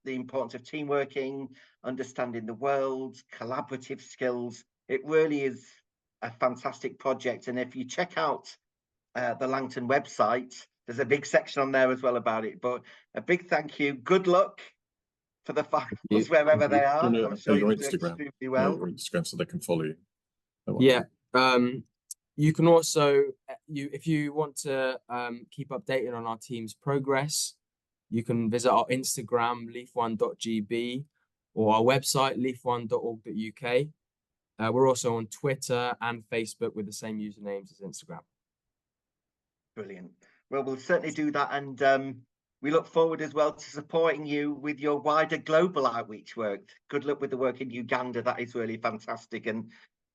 the importance of team working, understanding the world, collaborative skills. It really is a fantastic project. And if you check out the Langton website, there's a big section on there as well about it. But a big thank you. Good luck for the finals wherever they are. I'm sure your you do Instagram, extremely well. your Instagram, so they can follow you. Yeah. You can also, if you want to keep updated on our team's progress, you can visit our Instagram, leaf1.gb, or our website, leaf1.org.uk. We're also on Twitter and Facebook with the same usernames as Instagram. Brilliant. Well, we'll certainly do that. And we look forward as well to supporting you with your wider global outreach work. Good luck with the work in Uganda. That is really fantastic. And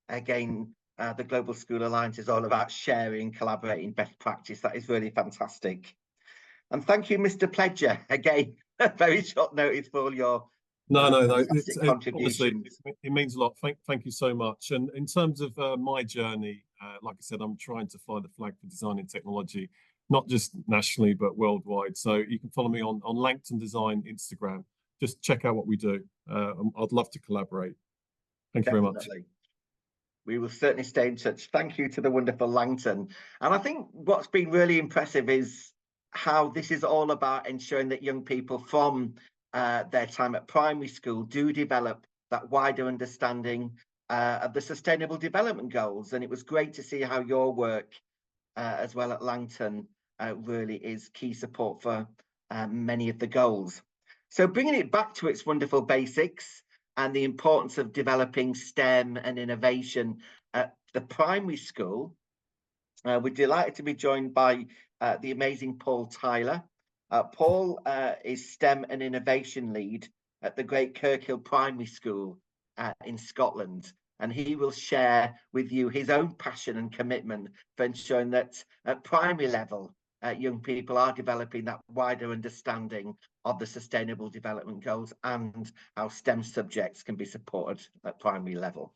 again, the Global School Alliance is all about sharing, collaborating, best practice. That is really fantastic. And thank you, Mr. Pledger, again, very short notice for all your fantastic contributions. Honestly, it means a lot. Thank you so much. And in terms of my journey, like I said, I'm trying to fly the flag for design and technology, not just nationally, but worldwide. So you can follow me on Langton Design Instagram. Just check out what we do. I'd love to collaborate. Thank you very much. We will certainly stay in touch. Thank you to the wonderful Langton. And I think what's been really impressive is how this is all about ensuring that young people from their time at primary school do develop that wider understanding of the Sustainable Development Goals. And it was great to see how your work as well at Langton really is key support for many of the goals. So bringing it back to its wonderful basics and the importance of developing STEM and innovation at the primary school, we're delighted to be joined by the amazing Paul Tyler. Paul is STEM and Innovation Lead at the Great Kirkhill Primary School in Scotland, and he will share with you his own passion and commitment for ensuring that at primary level, young people are developing that wider understanding of the Sustainable Development Goals and how STEM subjects can be supported at primary level.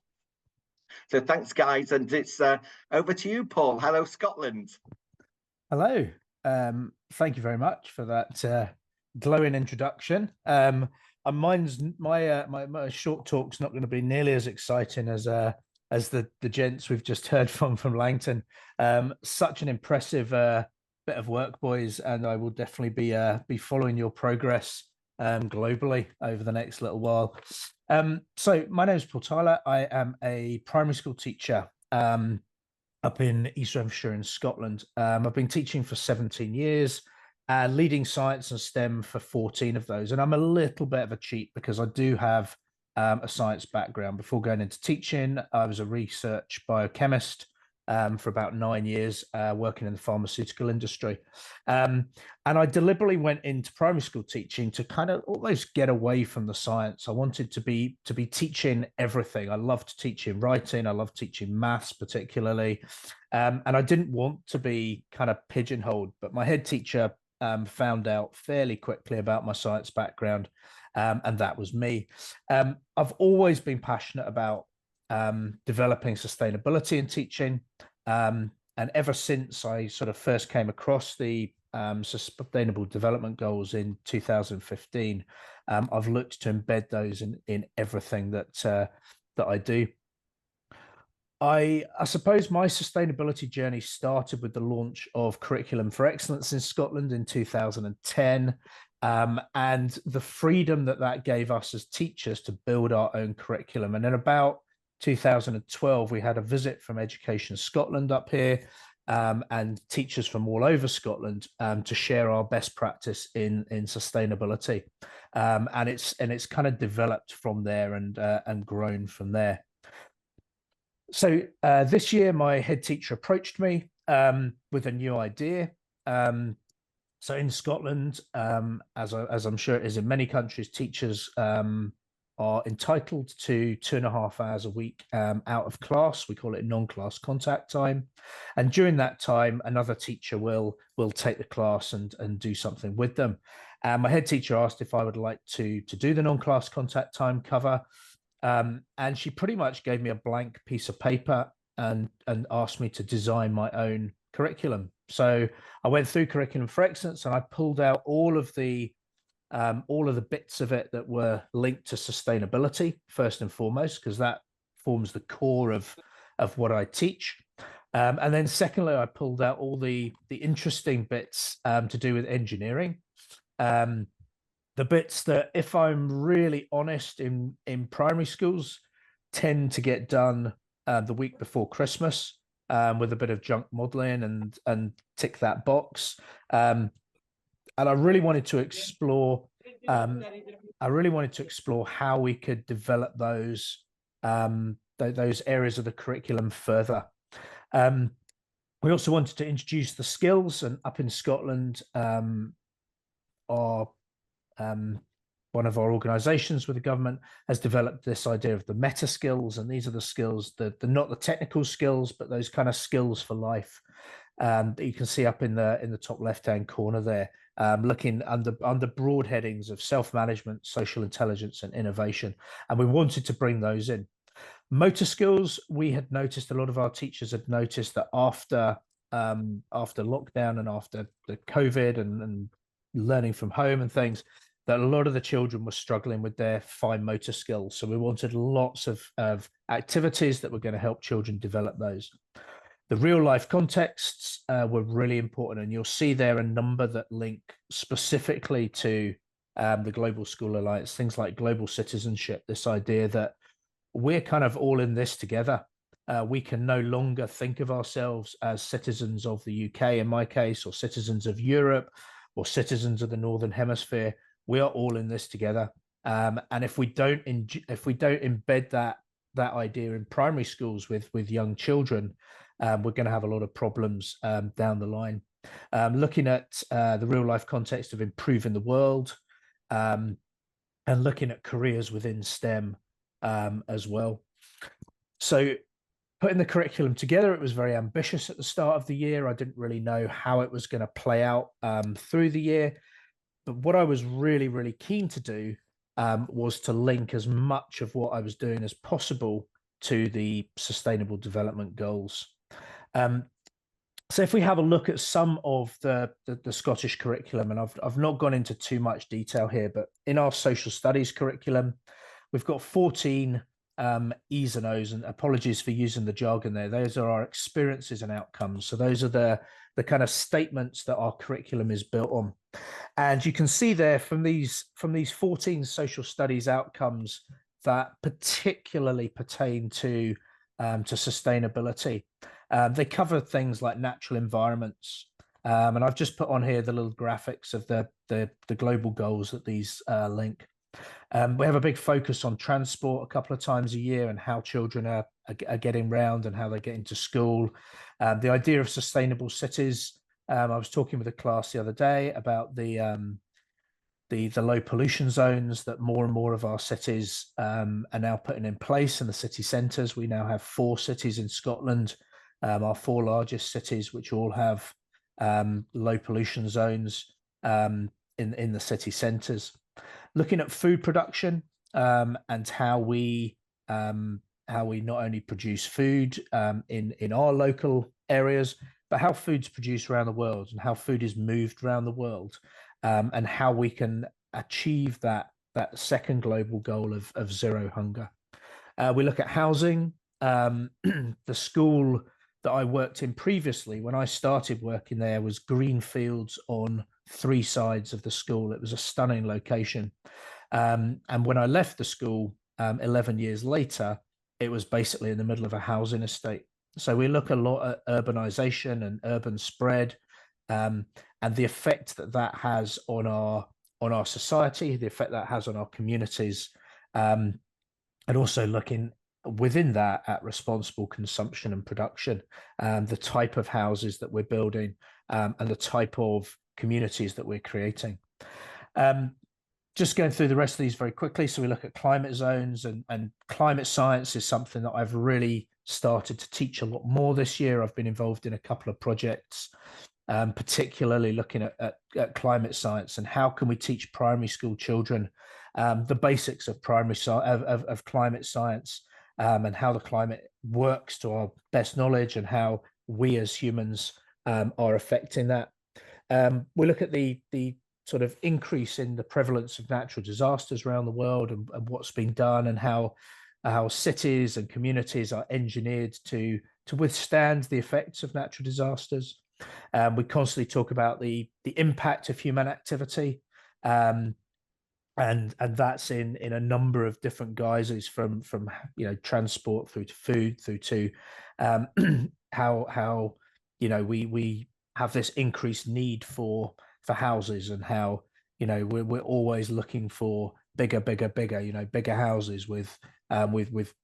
So thanks, guys, and it's over to you, Paul. Hello, Scotland. Hello. Thank you very much for that glowing introduction. My short talk's not going to be nearly as exciting as the gents we've just heard from Langton. Such an impressive bit of work, boys, and I will definitely be following your progress globally over the next little while. So my name is Paul Tyler. I am a primary school teacher up in East Renfrewshire in Scotland. I've been teaching for 17 years, leading science and STEM for 14 of those. And I'm a little bit of a cheat because I do have a science background. Before going into teaching, I was a research biochemist for about 9 years, working in the pharmaceutical industry. And I deliberately went into primary school teaching to kind of almost get away from the science. I wanted to be teaching everything. I loved teaching writing. I loved teaching maths particularly. And I didn't want to be kind of pigeonholed, but my head teacher found out fairly quickly about my science background, and that was me. I've always been passionate about developing sustainability in teaching. And ever since I sort of first came across the Sustainable Development Goals in 2015, I've looked to embed those in everything that I do. I suppose my sustainability journey started with the launch of Curriculum for Excellence in Scotland in 2010, and the freedom that gave us as teachers to build our own curriculum. And in about 2012, we had a visit from Education Scotland up here, and teachers from all over Scotland to share our best practice in sustainability, and it's kind of developed from there and grown from there. So this year, my head teacher approached me with a new idea. So in Scotland, as I'm sure it is in many countries, teachers are entitled to 2.5 hours a week out of class. We call it non-class contact time. And during that time, another teacher will take the class and do something with them. My head teacher asked if I would like to do the non-class contact time cover. And she pretty much gave me a blank piece of paper and asked me to design my own curriculum. So I went through Curriculum for Excellence and I pulled out all of the bits of it that were linked to sustainability first and foremost, because that forms the core of what I teach. And then secondly, I pulled out all the interesting bits to do with engineering. The bits that, if I'm really honest, in primary schools tend to get done the week before Christmas with a bit of junk modeling and tick that box. And I really wanted to explore. I really wanted to explore how we could develop those areas of the curriculum further. We also wanted to introduce the skills, and up in Scotland, one of our organizations with the government has developed this idea of the meta skills, and these are the skills that not the technical skills, but those kind of skills for life that you can see up in the top left-hand corner there, looking under broad headings of self-management, social intelligence, and innovation. And we wanted to bring those in. Motor skills, we had noticed, a lot of our teachers had noticed that after lockdown and after the COVID and learning from home and things, that a lot of the children were struggling with their fine motor skills. So we wanted lots of activities that were going to help children develop those. The real life contexts were really important, and you'll see there a number that link specifically to the Global School Alliance, things like global citizenship, this idea that we're kind of all in this together. We can no longer think of ourselves as citizens of the UK, in my case, or citizens of Europe, or citizens of the Northern Hemisphere. We are all in this together. And if we don't embed that idea in primary schools with young children, we're going to have a lot of problems down the line. Looking at the real life context of improving the world, and looking at careers within STEM as well. So putting the curriculum together, it was very ambitious at the start of the year. I didn't really know how it was going to play out through the year. But what I was really, really keen to do was to link as much of what I was doing as possible to the Sustainable Development Goals. So if we have a look at some of the Scottish curriculum, and I've not gone into too much detail here, but in our social studies curriculum, we've got 14 E's and O's, and apologies for using the jargon there. Those are our experiences and outcomes. So those are the kind of statements that our curriculum is built on. And you can see there from these 14 social studies outcomes that particularly pertain to sustainability. They cover things like natural environments. And I've just put on here the little graphics of the global goals that these link. We have a big focus on transport a couple of times a year and how children are getting round and how they get into school. The idea of sustainable cities. I was talking with a class the other day about the low pollution zones that more and more of our cities are now putting in place in the city centres. We now have 4 cities in Scotland, our 4 largest cities, which all have low pollution zones in the city centres. Looking at food production and how we not only produce food in our local areas, but how food's produced around the world and how food is moved around the world, and how we can achieve that second global goal of zero hunger. We look at housing. The school that I worked in previously, when I started working there, was green fields on 3 sides of the school. It was a stunning location. And when I left the school 11 years later, it was basically in the middle of a housing estate. So we look a lot at urbanization and urban spread, and the effect that has on our society, the effect that has on our communities, and also looking within that at responsible consumption and production, the type of houses that we're building, and the type of communities that we're creating. Just going through the rest of these very quickly. So we look at climate zones, and climate science is something that I've really started to teach a lot more this year. I've been involved in a couple of projects, particularly looking at climate science and how can we teach primary school children the basics of of climate science, and how the climate works to our best knowledge and how we as humans are affecting that. We look at the sort of increase in the prevalence of natural disasters around the world, and what's been done, and how cities and communities are engineered to withstand the effects of natural disasters. We constantly talk about the impact of human activity, and that's in a number of different guises, from transport through to food, through to how we have this increased need for houses, and how we're always looking for bigger houses with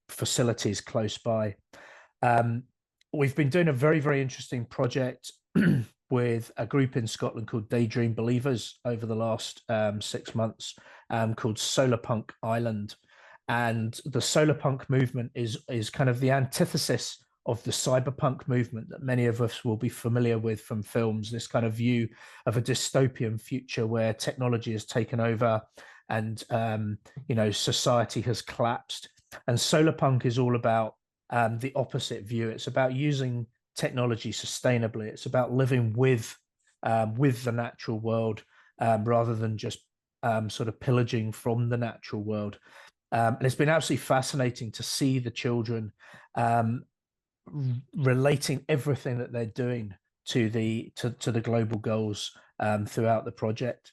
facilities close by. We've been doing a very, very interesting project with a group in Scotland called Daydream Believers over the last 6 months, called Solarpunk Island. And the solarpunk movement is kind of the antithesis of the cyberpunk movement that many of us will be familiar with from films, this kind of view of a dystopian future where technology has taken over and society has collapsed. And solarpunk is all about the opposite view. It's about using technology sustainably. It's about living with the natural world, rather than just sort of pillaging from the natural world. And it's been absolutely fascinating to see the children relating everything that they're doing to the global goals throughout the project.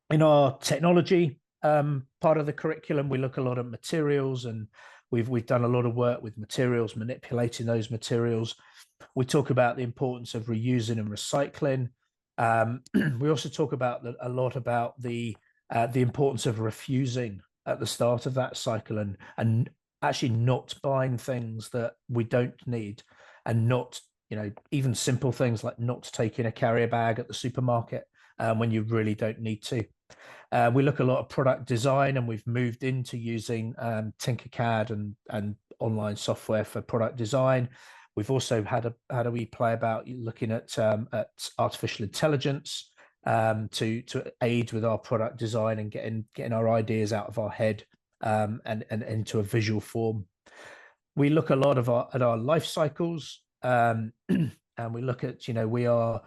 In our technology part of the curriculum, we look a lot at materials, and we've done a lot of work with materials, manipulating those materials. We talk about the importance of reusing and recycling. We also talk about a lot about the importance of refusing at the start of that cycle, and actually not buying things that we don't need, and not, even simple things like not taking a carrier bag at the supermarket when you really don't need to. We look a lot at product design, and we've moved into using Tinkercad and online software for product design. We've also had a wee play about looking at artificial intelligence to aid with our product design and getting our ideas out of our head and into a visual form. We look a lot at our life cycles, and we look at, we are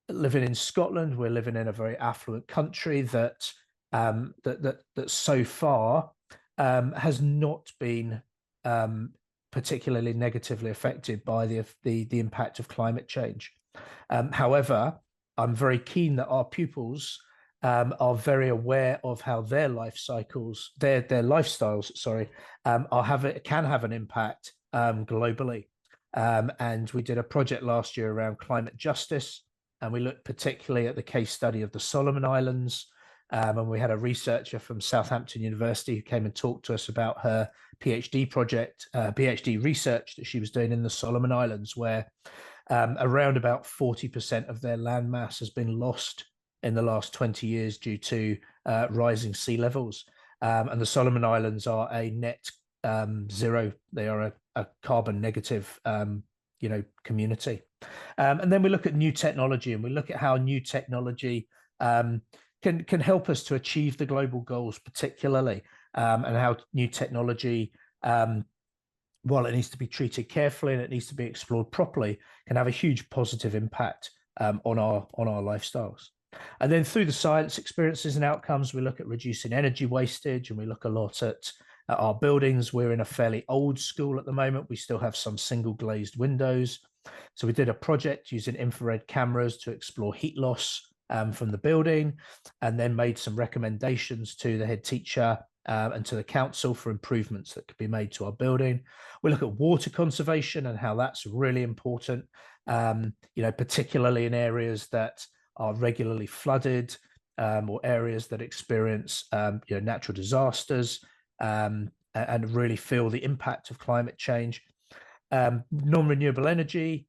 living in Scotland. We're living in a very affluent country that so far has not been particularly negatively affected by the impact of climate change. However, I'm very keen that our pupils are very aware of how their life cycles, their lifestyles, can have an impact globally. And we did a project last year around climate justice, and we looked particularly at the case study of the Solomon Islands. And we had a researcher from Southampton University who came and talked to us about her PhD project, PhD research that she was doing in the Solomon Islands, where around about 40% of their landmass has been lost in the last 20 years due to rising sea levels. And the Solomon Islands are a net zero. They are a carbon negative, community. And then we look at new technology, and we look at how new technology can help us to achieve the global goals, particularly, and how new technology while it needs to be treated carefully and it needs to be explored properly, can have a huge positive impact on our lifestyles. And then through the science experiences and outcomes, we look at reducing energy wastage, and we look a lot at our buildings. We're in a fairly old school at the moment. We still have some single glazed windows. So we did a project using infrared cameras to explore heat loss from the building, and then made some recommendations to the head teacher and to the council for improvements that could be made to our building. We look at water conservation and how that's really important, particularly in areas that are regularly flooded, or areas that experience natural disasters, and really feel the impact of climate change. Non-renewable energy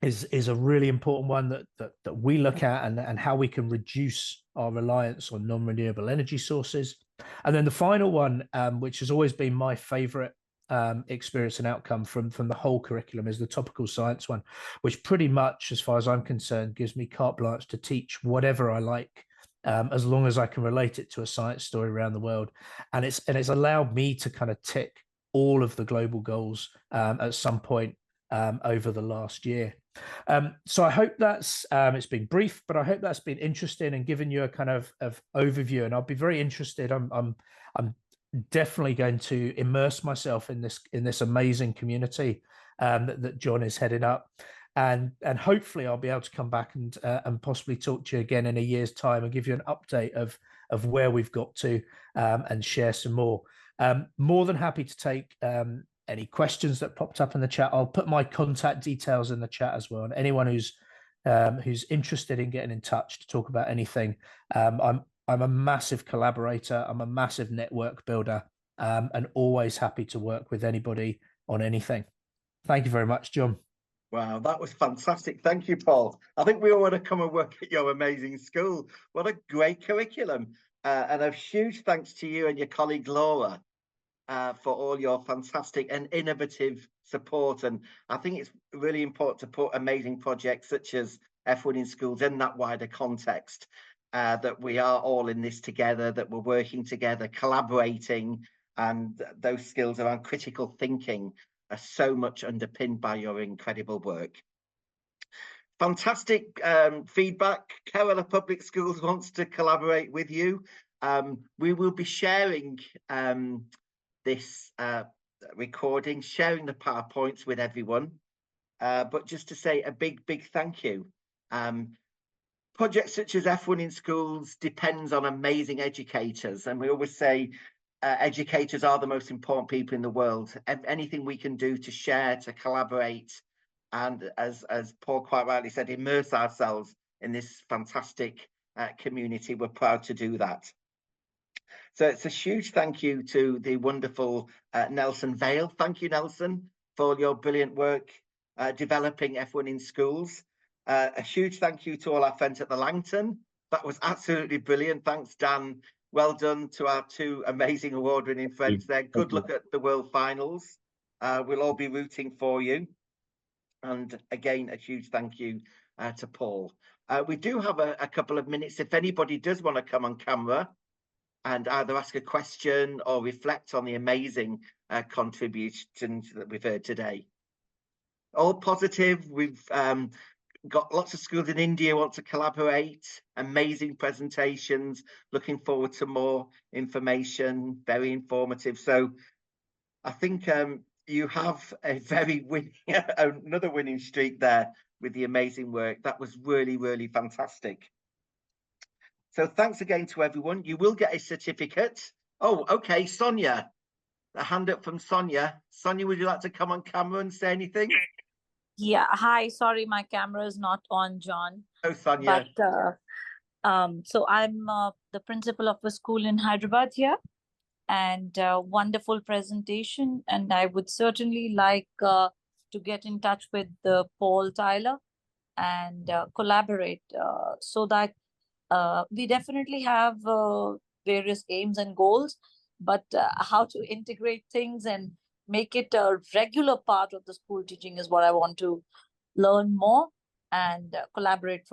is a really important one that we look at, and how we can reduce our reliance on non-renewable energy sources. And then the final one, which has always been my favorite experience and outcome from the whole curriculum, is the topical science one, which pretty much, as far as I'm concerned, gives me carte blanche to teach whatever I like, as long as I can relate it to a science story around the world. And it's allowed me to kind of tick all of the global goals at some point over the last year. So I hope that's it's been brief, but I hope that's been interesting and given you a kind of overview. And I'll be very interested. I'm definitely going to immerse myself in this amazing community that John is heading up, and hopefully I'll be able to come back and possibly talk to you again in a year's time and give you an update of where we've got to, and share some more. More than happy to take any questions that popped up in the chat. I'll put my contact details in the chat as well, and anyone who's interested in getting in touch to talk about anything. I'm a massive collaborator. I'm a massive network builder, and always happy to work with anybody on anything. Thank you very much, John. Wow, that was fantastic. Thank you, Paul. I think we all want to come and work at your amazing school. What a great curriculum. And a huge thanks to you and your colleague, Laura, for all your fantastic and innovative support. And I think it's really important to put amazing projects such as F1 in Schools in that wider context, that we are all in this together, that we're working together, collaborating, and those skills around critical thinking are so much underpinned by your incredible work. Fantastic feedback. Kerala Public Schools wants to collaborate with you. We will be sharing this recording, sharing the PowerPoints with everyone. But just to say a big thank you. Projects such as F1 in Schools depends on amazing educators, and we always say educators are the most important people in the world. Anything we can do to share, to collaborate, and as Paul quite rightly said, immerse ourselves in this fantastic community, we're proud to do that. So it's a huge thank you to the wonderful Nelson Vale. Thank you, Nelson, for all your brilliant work developing F1 in Schools. A huge thank you to all our friends at the Langton. That was absolutely brilliant. Thanks, Dan. Well done to our two amazing award-winning friends there. Good luck at the World Finals. We'll all be rooting for you. And again, a huge thank you to Paul. We do have a couple of minutes. If anybody does want to come on camera and either ask a question or reflect on the amazing contributions that we've heard today. All positive. We've got lots of schools in India want to collaborate, amazing presentations, looking forward to more information, very informative. So I think you have a very another winning streak there with the amazing work. That was really fantastic. So thanks again to everyone. You will get a certificate. Oh, okay, Sonia. A hand up from Sonia. Sonia, would you like to come on camera and say anything? Yeah, hi, sorry, my camera is not on, John. Oh, Sonia. But so I'm the principal of a school in Hyderabad here, and wonderful presentation. And I would certainly like to get in touch with Paul Tyler and collaborate so that we definitely have various aims and goals, but how to integrate things and make it a regular part of the school teaching is what I want to learn more and collaborate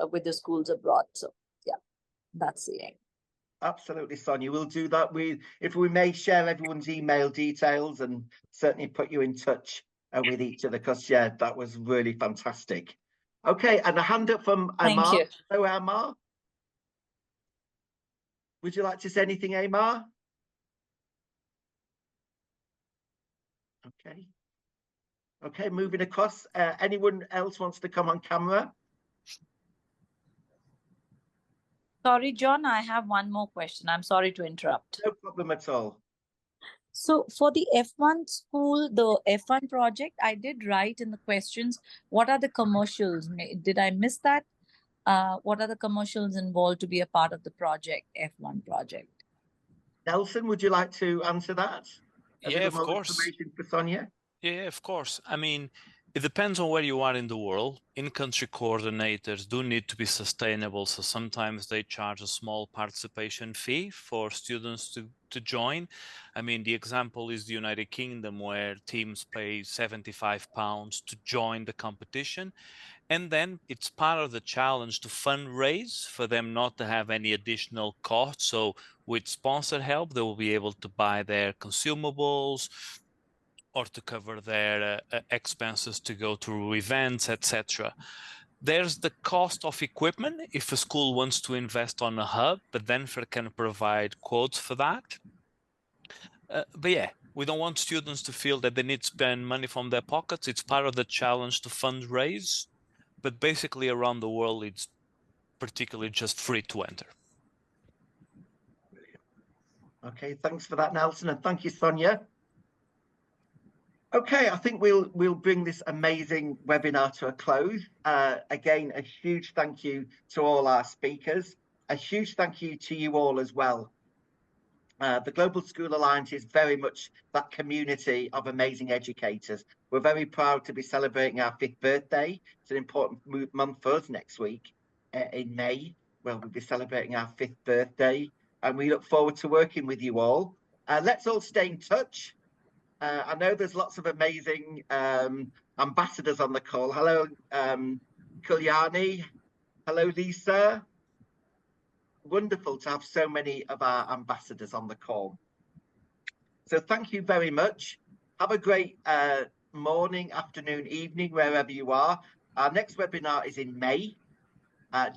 with the schools abroad. So yeah, that's the aim. Absolutely, Sonia. We'll do that. If we may share everyone's email details and certainly put you in touch with each other, because yeah, that was really fantastic. Okay, and a hand up from Thank Amar. you. Hello, Amar. Would you like to say anything, Amar? Okay. Okay, moving across. Anyone else wants to come on camera? Sorry, John, I have one more question. I'm sorry to interrupt. No problem at all. So for the F1 school, the F1 project, I did write in the questions, what are the commercials? Did I miss that? What are the commercials involved to be a part of the project, F1 project? Nelson, would you like to answer that? Yeah, of course. Information for Sonia? Yeah, of course. I mean, it depends on where you are in the world. In-country coordinators do need to be sustainable, so sometimes they charge a small participation fee for students to join. I mean, the example is the United Kingdom, where teams pay £75 to join the competition. And then it's part of the challenge to fundraise for them not to have any additional costs. So with sponsor help, they will be able to buy their consumables, or to cover their expenses to go to events, etc. There's the cost of equipment if a school wants to invest on a hub, but Denver can provide quotes for that. But yeah, we don't want students to feel that they need to spend money from their pockets. It's part of the challenge to fundraise, but basically around the world, it's particularly just free to enter. Okay, thanks for that, Nelson, and thank you, Sonia. Okay, I think we'll bring this amazing webinar to a close. Again, a huge thank you to all our speakers. A huge thank you to you all as well. The Global School Alliance is very much that community of amazing educators. We're very proud to be celebrating our 5th birthday. It's an important month for us next week in May, where we'll be celebrating our 5th birthday. And we look forward to working with you all. Let's all stay in touch. I know there's lots of amazing ambassadors on the call. Hello, Kalyani. Hello, Lisa. Wonderful to have so many of our ambassadors on the call. So thank you very much. Have a great morning, afternoon, evening, wherever you are. Our next webinar is in May.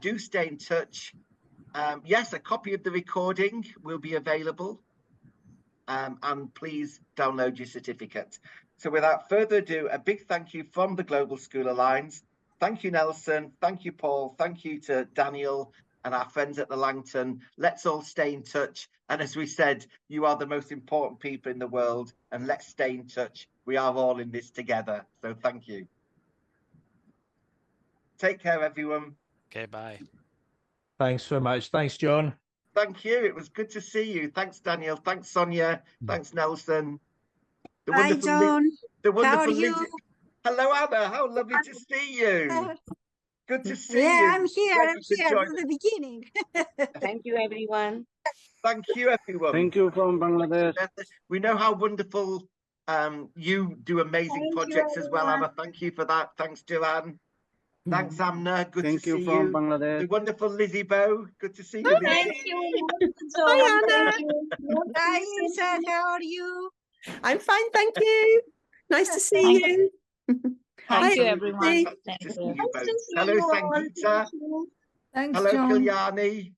Do stay in touch. Yes, a copy of the recording will be available. And please download your certificate. So without further ado, a big thank you from the Global School Alliance. Thank you, Nelson. Thank you, Paul. Thank you to Daniel and our friends at the Langton. Let's all stay in touch. And as we said, you are the most important people in the world, and let's stay in touch. We are all in this together. So thank you. Take care, everyone. Okay, bye. Thanks so much. Thanks, John. Thank you. It was good to see you. Thanks, Daniel. Thanks, Sonia. Thanks, Nelson. Hi, John. How are you? Hello, Anna. How lovely to see you. Good to see you. Yeah, I'm here. Ready I'm to here join from the beginning. Thank you, everyone. Thank you, everyone. Thank you from Bangladesh. We know how wonderful you do amazing projects as well, Anna. Thank you for that. Thanks, Joanne. Thanks, Amna. Good to see you. Thank you from Bangladesh. The wonderful Lizzie Bo. Good to see you. Thank you. Hi, Anna. Thank you. Hi, Lisa. How are you? I'm fine, thank you. Nice to see you. Thank you, Hi, everyone. Lucy. Thank To see you. you both. Hello, Sangeeta. Thanks, Hello, John. Kalyani.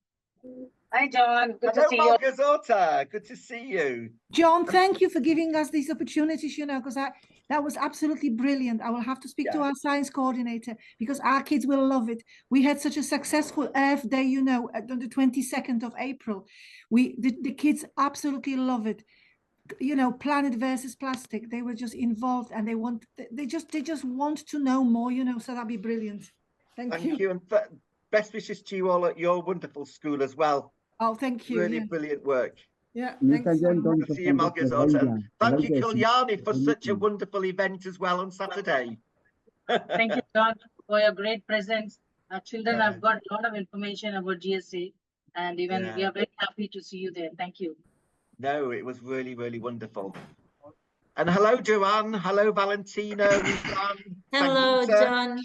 Hi, John. Good Hello, to see you. Margazota. Good to see you. John, thank you for giving us these opportunities, because that was absolutely brilliant. I will have to speak to our science coordinator because our kids will love it. We had such a successful Earth Day, on the 22nd of April. The kids absolutely love it. Planet versus plastic. They were just involved, and they just want to know more, so that'd be brilliant. Thank you. And best wishes to you all at your wonderful school as well. Oh, thank you. Really brilliant work. Yeah, thanks. Good to see you, Margazota. Thank you, Kalyani, for such a wonderful event as well on Saturday. Thank you, John, for your great presence. Our children have got a lot of information about GSA, and even we are very happy to see you there. Thank you. No, it was really, really wonderful. And hello, Joanne. Hello, Valentina. Hello, Sangeeta. John.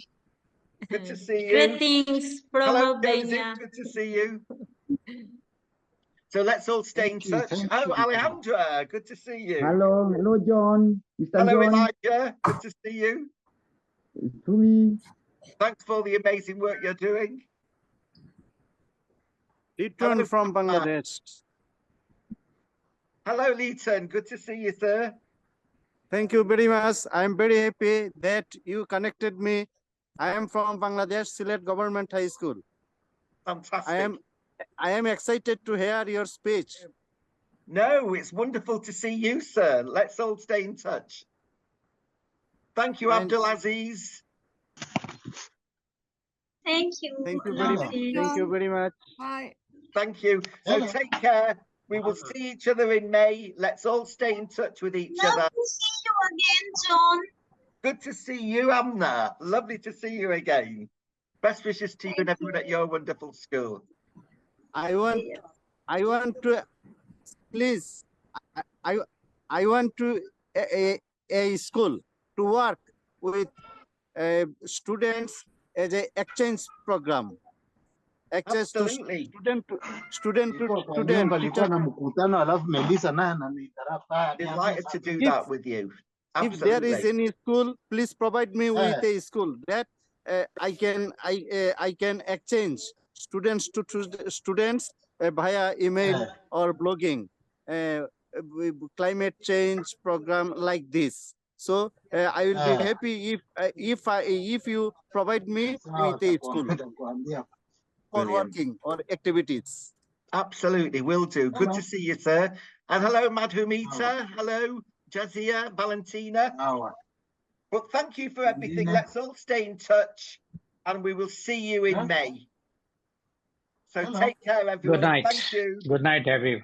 Good to see you. Greetings from Hello, Albania. Daisy. Good to see you. So let's all stay in touch. Oh, Alejandra, good to see you. Hello, John. Mr. Hello, John. Elijah. Good to see you. It's to me. Thanks for the amazing work you're doing. Return from Bangladesh. Hello, Leighton. Good to see you, sir. Thank you very much. I'm very happy that you connected me. I am from Bangladesh, Sylhet Government High School. Fantastic. I am excited to hear your speech. No, it's wonderful to see you, sir. Let's all stay in touch. Thank you, Abdulaziz. Thank you. Thank you very much. Thank you very much. Bye. Thank you. So take care. We will see each other in May. Let's all stay in touch with each other. Love to see you again, John. Good to see you, Amna. Lovely to see you again. Best wishes to you and everyone at your wonderful school. I want to, please, I want to a school to work with students as a exchange program. Access Absolutely. to student to student. Delighted to do that with you. If Absolutely. there is any school, please provide me with a school that I can exchange students to students via email or blogging, climate change program like this. So I will be happy if you provide me with a school for working or activities. Absolutely, will do. Good to see you, sir. And hello, Madhumita. Hello, Jazia, Valentina. But thank you for everything. Let's all stay in touch and we will see you in May. So take care, everyone. Good night. Thank you. Good night, everyone.